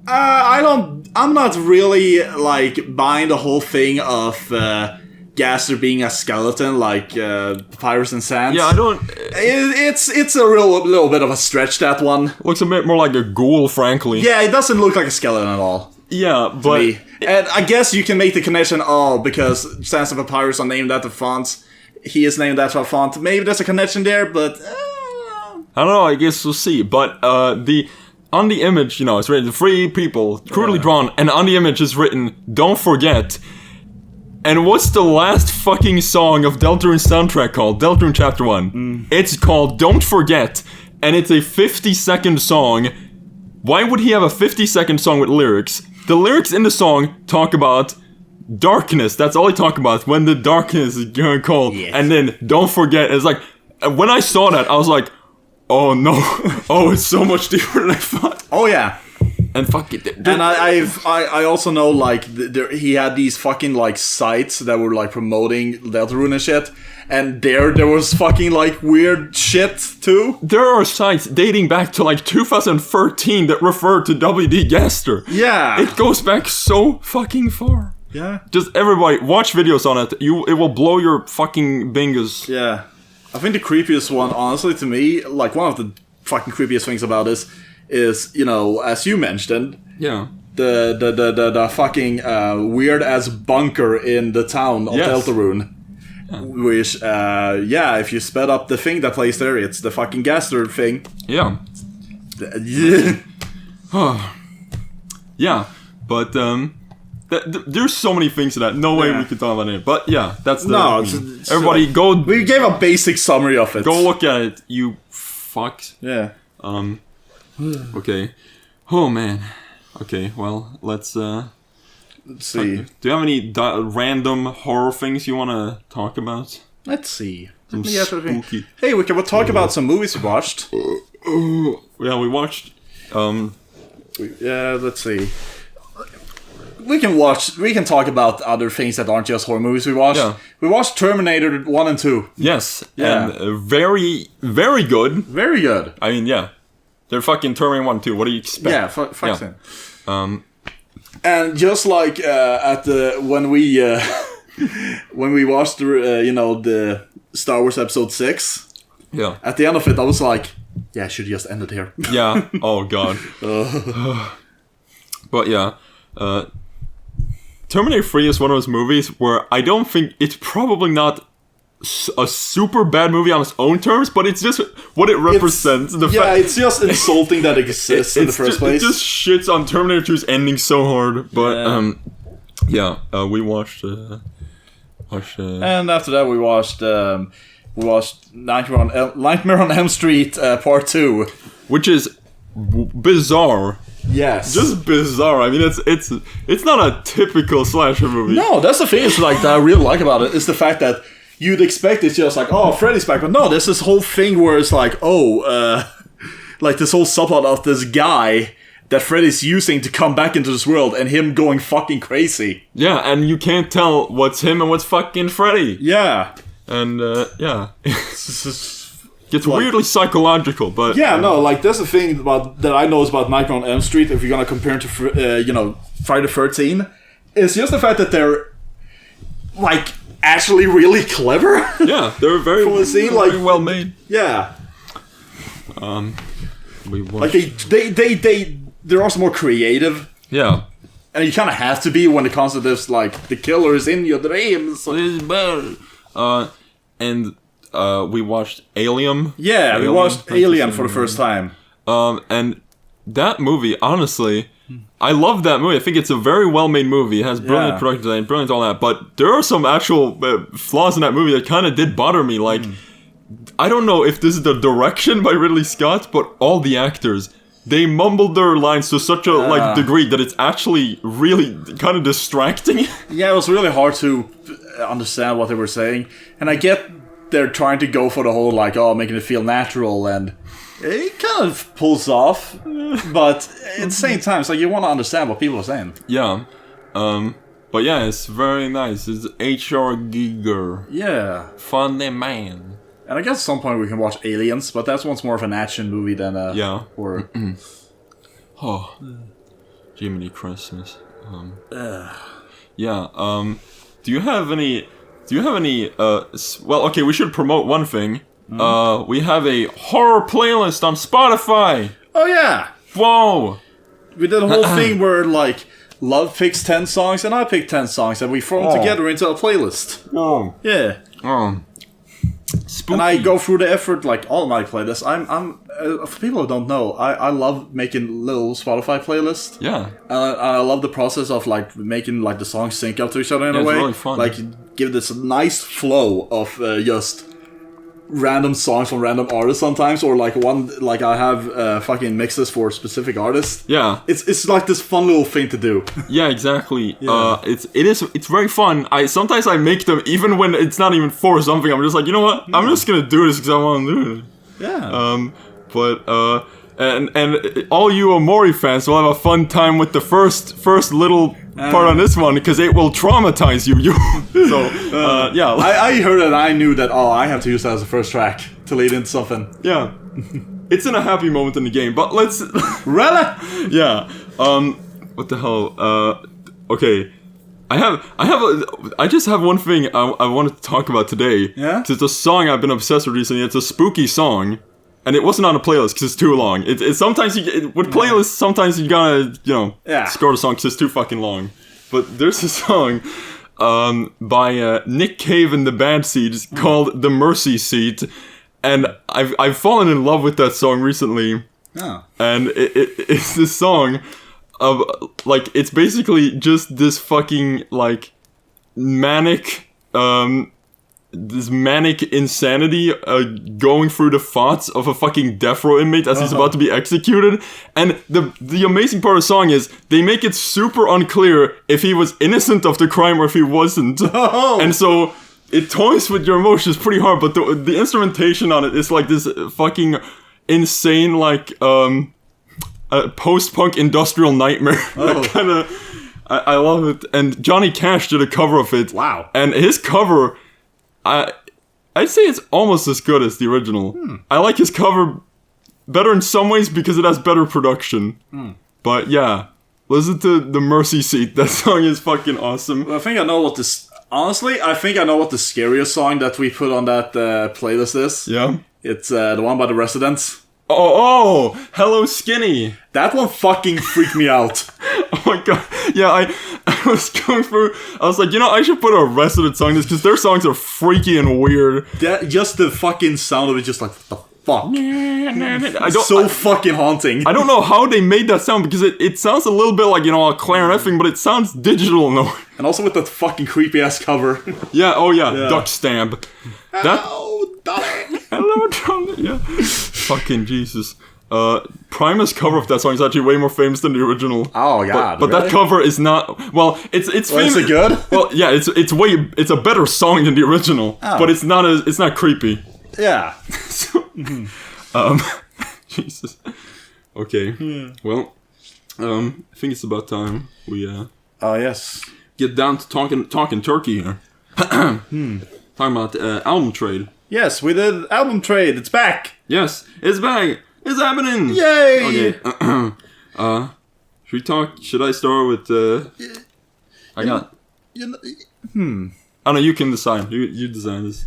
I'm not really like buying the whole thing of Gaster being a skeleton like Papyrus and Sans. Yeah, I don't. It's a little bit of a stretch, that one. Looks a bit more like a ghoul, frankly. Yeah, it doesn't look like a skeleton at all. Yeah, but and I guess you can make the connection. Because Sans and Papyrus are named after fonts. He is named after a font. Maybe there's a connection there, but I don't know. I guess we'll see. But on the image, it's written 3 people, crudely drawn, and on the image is written, "Don't forget." And what's the last fucking song of Deltarune's soundtrack called? Deltarune Chapter 1. It's called Don't Forget, and it's a 50-second song. Why would he have a 50-second song with lyrics? The lyrics in the song talk about darkness. That's all he talk about, when the darkness is going cold. Yes. And then Don't Forget. It's like, when I saw that, I was like, oh no. Oh, it's so much deeper than I thought. Oh yeah. And fuck it. And I also know, like, he had these fucking, like, sites that were, like, promoting Deltarune and shit. And there was fucking, like, weird shit, too. There are sites dating back to, like, 2013 that refer to W.D. Gaster. Yeah. It goes back so fucking far. Yeah. Just everybody, watch videos on it. It will blow your fucking bingus. Yeah. I think the creepiest one, honestly, to me, like, one of the fucking creepiest things about this is, as you mentioned, the fucking weird ass bunker in the town of Deltarune. Yeah. Which, if you sped up the thing that plays there, it's the fucking Gaster thing. Yeah. Yeah, but there's so many things to that. No way we could talk about it. But yeah, that's the everybody go. We gave a basic summary of it. Go look at it, you fucks. Yeah. Okay. Oh man. Okay. Well, let's see. Do you have any random horror things you want to talk about? Let's see. Some spooky. Hey, we can talk about some movies we watched. Yeah, we watched. Let's see. We can talk about other things that aren't just horror movies we watched. Yeah. We watched Terminator 1 and 2. Yes. Yeah. And very, very good. Very good. I mean, yeah. They're fucking Terminator 1 and 2. What do you expect? Yeah, fuck them. And just like when we watched the Star Wars Episode 6. Yeah. At the end of it, I was like, yeah, I should just end it here. Yeah. Oh god. But yeah. Terminator 3 is one of those movies where I don't think it's probably not a super bad movie on its own terms, but it's just what it represents. It's just insulting that it exists in the first place. It just shits on Terminator 2's ending so hard. But we watched. And after that, we watched Nightmare on Elm Street Part 2, which is bizarre. Yes, just bizarre. I mean, it's not a typical slasher movie. No, that's the thing. Is like that I really like about it is the fact that you'd expect it's just like, oh, Freddy's back, but no, there's this whole thing where it's like, like this whole subplot of this guy that Freddy's using to come back into this world, and him going fucking crazy. Yeah, and you can't tell what's him and what's fucking Freddy. Yeah. And, yeah. Gets weirdly psychological, but... Yeah, no, like, there's a thing that I know is about Nightmare on Elm Street, if you're gonna compare it to, Friday the 13th, it's just the fact that they're, like, actually really clever. Yeah, they're very well made. Yeah. We like, they're also more creative. Yeah. And you kind of have to be when it comes to this, like, the killer is in your dreams. And we watched Alien. Yeah, we watched Alien for the first time. And that movie, honestly, I love that movie. I think it's a very well-made movie. It has brilliant production design, brilliant all that. But there are some actual flaws in that movie that kind of did bother me. Like, I don't know if this is the direction by Ridley Scott, but all the actors, they mumbled their lines to such a degree that it's actually really kind of distracting. Yeah, it was really hard to understand what they were saying. And I get they're trying to go for the whole, like, making it feel natural, and it kind of pulls off. But at the same time, it's like you want to understand what people are saying. Yeah. But yeah, it's very nice. It's H.R. Giger. Yeah. Funny man. And I guess at some point we can watch Aliens, but that's one's more of an action movie than a horror. Oh, Jiminy Christmas. Yeah. Do you have any? Well, okay. We should promote one thing. We have a horror playlist on Spotify. Oh yeah. Whoa. We did a whole thing where like Love picks 10 songs and I pick 10 songs and we throw them together into a playlist. Oh. Yeah. Spooky. And I go through the effort, like all my playlists. I'm for people who don't know, I love making little Spotify playlists. Yeah. And I love the process of like making like the songs sync up to each other in a way. It's really fun. Like give this nice flow of just random songs from random artists sometimes, or like like I have fucking mixes for specific artists. Yeah. It's like this fun little thing to do. Yeah, exactly. Yeah. It's very fun. Sometimes I make them even when it's not even for something. I'm just like, you know what? I'm just gonna do this because I want to do it. Yeah. And all you Omori fans will have a fun time with the first little part on this one because it will traumatize you. Yeah. I heard it and I knew that, I have to use that as a first track to lead into something. Yeah. It's in a happy moment in the game, but let's... Really? Yeah. What the hell? Okay. I just have one thing I wanted to talk about today. Yeah? It's a song I've been obsessed with recently. It's a spooky song. And it wasn't on a playlist because it's too long. Sometimes with playlists, sometimes you gotta, score the song because it's too fucking long. But there's a song by Nick Cave and the Bad Seeds called "The Mercy Seat," and I've fallen in love with that song recently. Oh. And it's this song of like it's basically just this fucking like manic. This manic insanity going through the thoughts of a fucking death row inmate as he's about to be executed. And the amazing part of the song is they make it super unclear if he was innocent of the crime or if he wasn't. And so it toys with your emotions pretty hard, but the instrumentation on it is like this fucking insane like post-punk industrial nightmare. I love it. And Johnny Cash did a cover of it. Wow. And his cover... I'd say it's almost as good as the original. I like his cover better in some ways because it has better production. But yeah, listen to The Mercy Seat. That song is fucking awesome. Well, I think I know what this... Honestly, I think I know what the scariest song that we put on that playlist is. Yeah? It's the one by The Residents. Oh, Hello Skinny. That one fucking freaked me out. Oh my god. Yeah, I was going through... I was like, I should put a Resident song in this because their songs are freaky and weird. Just the fucking sound of it, just like, what the fuck? So fucking haunting. I don't know how they made that sound because it sounds a little bit like, a clarinet thing, but it sounds digital no. And also with that fucking creepy ass cover. Yeah, Duck Stamp. Hello, darling. Hello, darling. Yeah. Fucking Jesus. Primus cover of that song is actually way more famous than the original. Oh god! But really? that cover is not. Well, it's famous. Is it good? Well, yeah, it's a better song than the original, but it's not creepy. Yeah. Jesus. Okay. Well, I think it's about time we Oh yes. get down to talking turkey here. Talking about album trade. Yes, we did album trade. It's back. Yes, it's back. It's happening. Yay! Okay. Should we talk? Should I start with? I got. I know you can decide. You design this.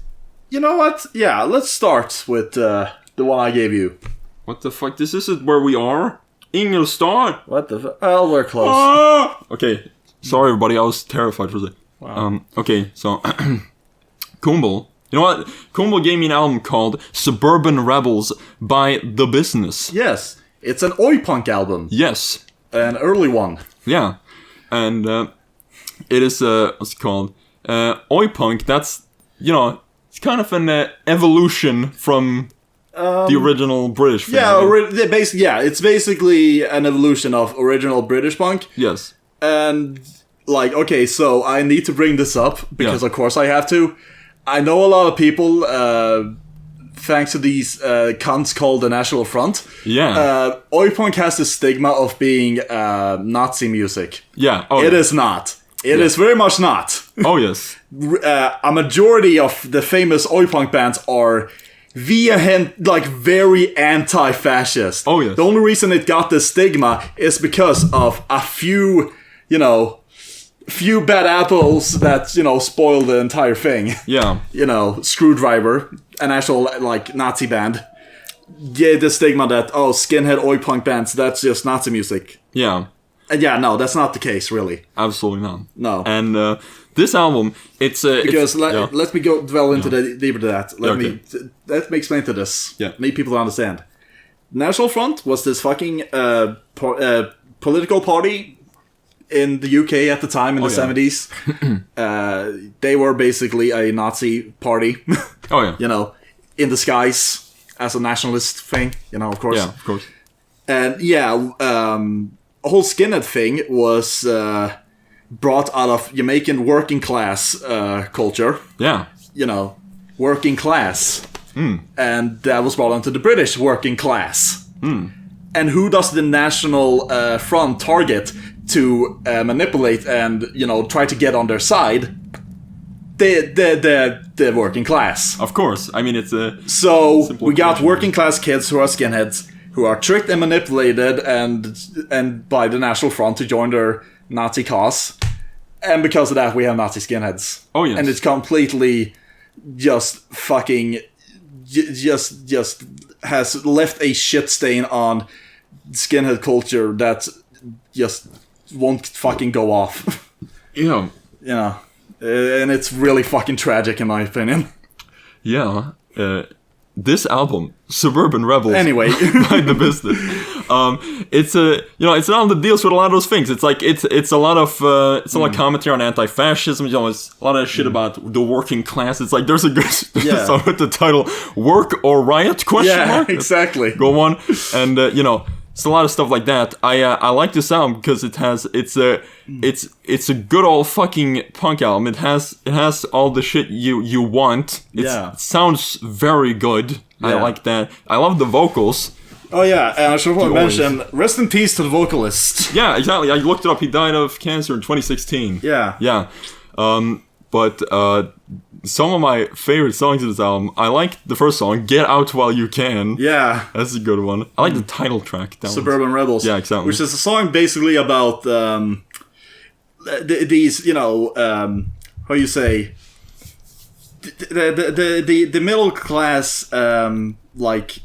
You know what? Yeah, let's start with the one I gave you. What the fuck? This isn't where we are. Ingolstadt. What the? Oh, we're close. Ah! Okay. Sorry, everybody. I was terrified for a second. Wow. Okay, so Ghoulz. You know what? Ghoulz gave me an album called Suburban Rebels by The Business. Yes, it's an oi punk album. Yes. An early one. Yeah. And it is, what's it called? Oi punk, that's, it's kind of an evolution from the original British thing. Yeah, it's basically an evolution of original British punk. Yes. And, okay, so I need to bring this up, because of course I have to. I know a lot of people, thanks to these cunts called the National Front. Yeah. Oi punk has the stigma of being Nazi music. Yeah. It is not. It is very much not. Oh, yes. A majority of the famous oi punk bands are very anti-fascist. Oh, yes. The only reason it got this stigma is because of a few bad apples that, spoiled the entire thing. Yeah. Screwdriver, an actual, Nazi band, gave the stigma that, skinhead oi punk bands, that's just Nazi music. Yeah. And yeah, no, that's not the case, really. Absolutely not. No. And this album, it's... Because let me go dwell into deeper to that. Let me explain to this. Yeah. Need people to understand. National Front was this fucking political party in the UK at the time, in the 70s. They were basically a Nazi party. Oh, yeah. In disguise as a nationalist thing, of course. Yeah, of course. And a whole skinhead thing was brought out of Jamaican working class culture. Yeah. Working class. And that was brought onto the British working class. And who does the National Front target to manipulate and, try to get on their side? The working class. Of course. I mean, it's a... So, we got working class kids who are skinheads, who are tricked and manipulated and by the National Front to join their Nazi cause. And because of that, we have Nazi skinheads. Oh, yes. And it's completely just fucking... just has left a shit stain on skinhead culture that just won't fucking go off. Yeah. And it's really fucking tragic in my opinion. Yeah. This album, Suburban Rebels, anyway, by The Business. It's it's an album that deals with a lot of those things. It's like it's a lot of commentary on anti-fascism. It's a lot of shit about the working class. It's like there's a good song with the title "Work or Riot?" Yeah, exactly. Go on, and it's a lot of stuff like that. I like this album because it's a good old fucking punk album. It has all the shit you want. It sounds very good. Yeah. I like that. I love the vocals. Oh yeah, and I should probably mention, rest in peace to the vocalist. Yeah, exactly. I looked it up. He died of cancer in 2016. Yeah. Yeah. But some of my favorite songs of this album, I like the first song, Get Out While You Can. Yeah. That's a good one. I like the title track. Suburban Rebels. Yeah, exactly. Which is a song basically about these, how you say, the middle class, like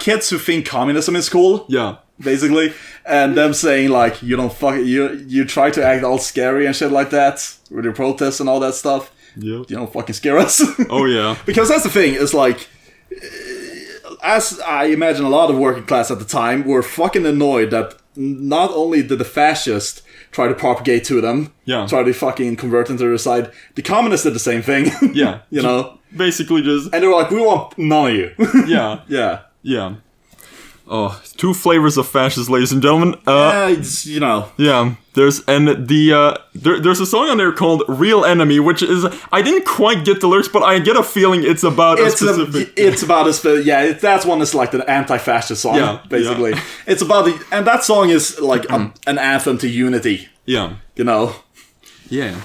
kids who think communism is cool. Yeah. Basically, and them saying you try to act all scary and shit like that with your protests and all that stuff. Yeah. You don't fucking scare us. Oh yeah. Because that's the thing. Is as I imagine, a lot of working class at the time were fucking annoyed that not only did the fascists try to propagate to them, try to fucking convert them to their side, the communists did the same thing. Yeah. Basically just, and they were like, we want none of you. Yeah. Yeah. Yeah. Oh, two flavors of fascist, ladies and gentlemen. Yeah, it's, you know. Yeah, there's a song on there called "Real Enemy," which is I didn't quite get the lyrics, but I get a feeling it's about a specific. It's about a specific. That's one is like the anti-fascist song, basically. Yeah. It's about and that song is like an anthem to unity. Yeah, you know. Yeah.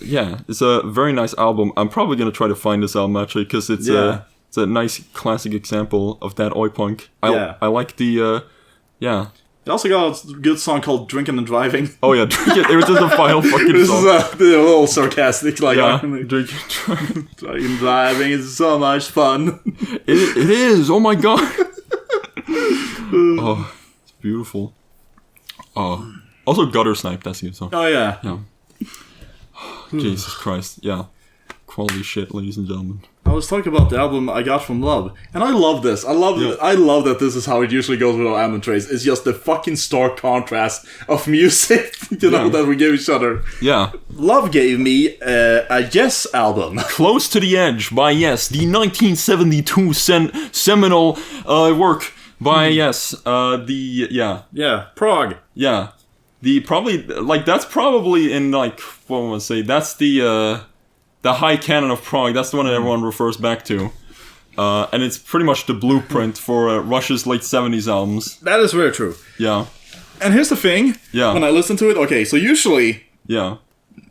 Yeah, it's a very nice album. I'm probably gonna try to find this album actually because it's a nice classic example of that oi punk. I like the yeah. It also got a good song called "Drinking and Driving." Oh yeah, Drinking. It was just a final fucking this song. This is a little sarcastic, like Drinking and Driving is so much fun. It is. Oh my god. Oh, it's beautiful. Oh, also Gutter Snipe. That's a good song. Oh yeah. Yeah. Jesus Christ. Yeah. Quality shit, ladies and gentlemen. I was talking about the album I got from Love, and I love this. I love that this is how it usually goes with our album trays. It's just the fucking stark contrast of music, you know, that we give each other. Yeah. Love gave me a Yes album. Close to the Edge by Yes, the 1972 seminal work by Yes. Prague. Yeah. That's probably in like what I want to say. That's the high canon of Prague. That's the one that everyone refers back to, and it's pretty much the blueprint for Rush's late '70s albums. That is very true. Yeah. And here's the thing. Yeah. When I listen to it, okay, so usually. Yeah.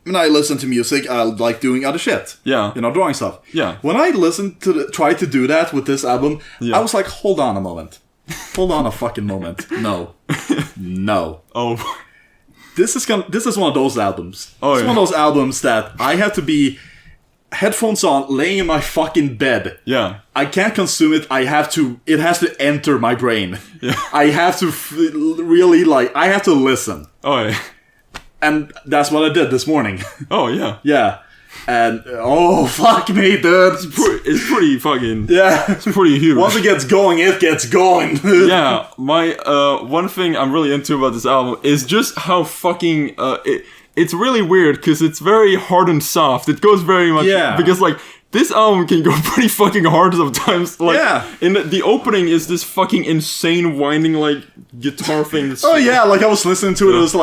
When I listen to music, I like doing other shit. Yeah. You know, drawing stuff. Yeah. When I tried to do that with this album, I was like, hold on a moment. Hold on a fucking moment. No. No. Oh. This is one of those albums. Oh, it's one of those albums that I have to be headphones on, laying in my fucking bed. Yeah. I can't consume it. It has to enter my brain. Yeah. I have to really, I have to listen. Oh, yeah. And that's what I did this morning. Oh, yeah. Yeah. And, oh, fuck me, dude. It's pretty fucking... Yeah. It's pretty huge. Once it gets going, it gets going. Yeah. My, one thing I'm really into about this album is just how fucking, it's really weird because it's very hard and soft. It goes very much... Yeah. Because, this album can go pretty fucking hard sometimes. In the opening is this fucking insane winding, guitar thing. Oh, yeah, I was listening to it, it was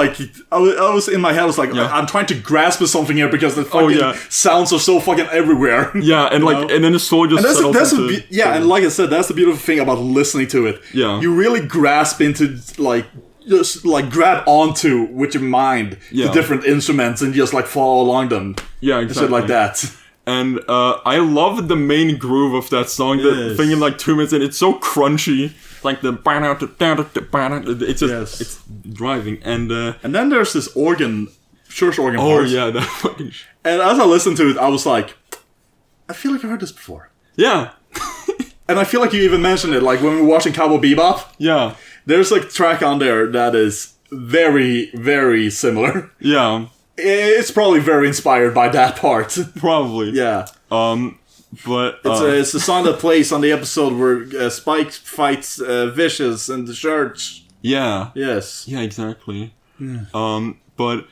I was in my head, I was like, I'm trying to grasp something here because the fucking sounds are so fucking everywhere. Yeah, and and then the soul just settles into... and like I said, that's the beautiful thing about listening to it. Yeah. You really grasp into, just grab onto with your mind the different instruments and just follow along them. Yeah, exactly. Shit like that. And I love the main groove of that song. The thing in 2 minutes, and it's so crunchy. It's just it's driving. And then there's this church organ part. Oh yeah, that fucking. And as I listened to it, I was like, I feel like I heard this before. Yeah. And I feel like you even mentioned it, when we were watching Cowboy Bebop. Yeah. There's a track on there that is very, very similar. Yeah. It's probably very inspired by that part. Probably. Yeah. But... it's the song that plays on the episode where Spike fights Vicious in the church. Yeah. Yes. Yeah, exactly. Yeah. But...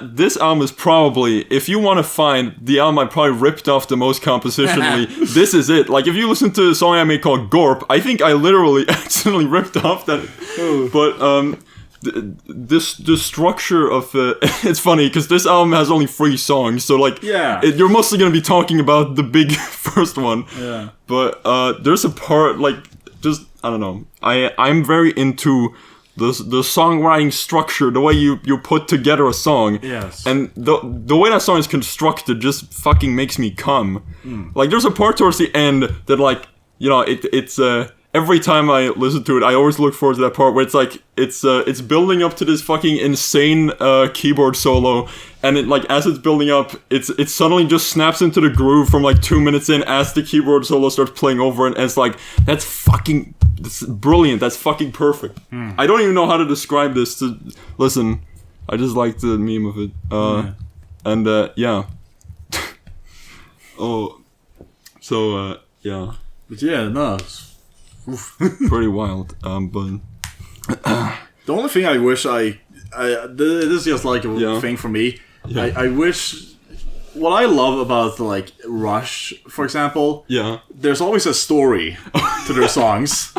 This album is probably, if you want to find the album I probably ripped off the most compositionally, this is it. If you listen to a song I made called Gorp, I think I literally accidentally ripped off that. Ooh. But the structure of it's funny because this album has only 3 songs, so you're mostly gonna be talking about the big first one. Yeah. But there's a part I don't know. I'm very into the songwriting structure, the way you put together a song. Yes. And the way that song is constructed just fucking makes me come. There's a part towards the end that it's every time I listen to it, I always look forward to that part where it's building up to this fucking insane keyboard solo, and it as it's building up, it suddenly just snaps into the groove from 2 minutes in as the keyboard solo starts playing over, and it's that's brilliant. That's fucking perfect. I don't even know how to describe this. Listen, I just like the meme of it. And yeah. Oh, so yeah. But yeah, no. Pretty wild, but the only thing I wish this is just a thing for me. Yeah. I wish what I love about like Rush, for example, Yeah. there's always a story to their songs.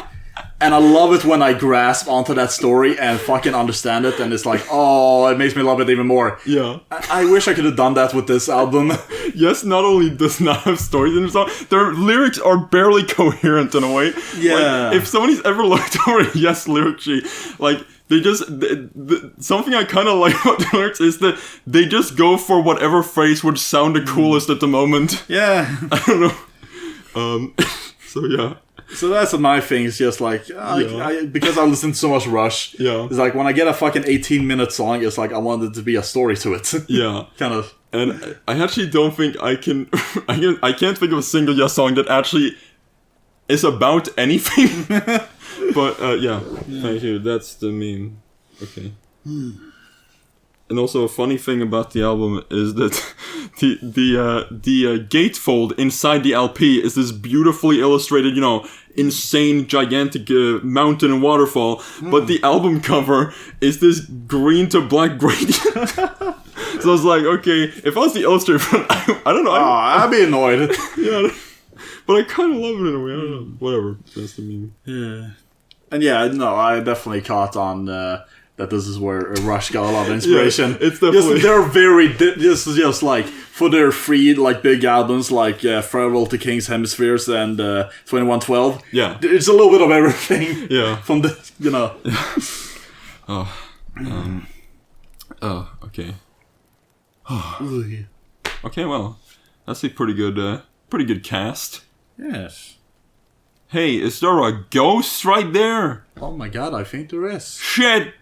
And I love it when I grasp onto that story and fucking understand it, and it's like, oh, it makes me love it even more. Yeah. I wish I could have done that with this album. Yes, not only does not have stories in the song, their lyrics are barely coherent in a way. Yeah. Like, if somebody's ever looked over a Yes lyric sheet, like, they just... something I kind of like about the lyrics is that they just go for whatever phrase would sound the coolest at the moment. Yeah. I don't know. So, yeah. So that's my thing. It's just like, because I listen to so much Rush. Yeah. It's like when I get a fucking 18-minute song, it's like I want it to be a story to it. Yeah. Kind of. And I actually don't think I can... I can't think of a single Yes song that actually is about anything. But, yeah. Thank you. That's the meme. Okay. And also a funny thing about the album is that the gatefold inside the LP is this beautifully illustrated, you know, insane, gigantic mountain and waterfall. But the album cover is this green to black gradient. So I was like, okay, if I was the illustrator, I don't know. I'd be annoyed. Yeah, but I kind of love it in a way. I don't know. Whatever. That's the meme. Yeah. And yeah, no, I definitely caught on that this is where Rush got a lot of inspiration. Yeah, it's definitely... they're very... This is just like, for their three like big albums, like Farewell to King's Hemispheres and 2112. Yeah. It's a little bit of everything. Yeah. From the, you know... Okay. Okay, well, that's a pretty good cast. Yes. Hey, is there a ghost right there? Oh my god, I think there is. Shit!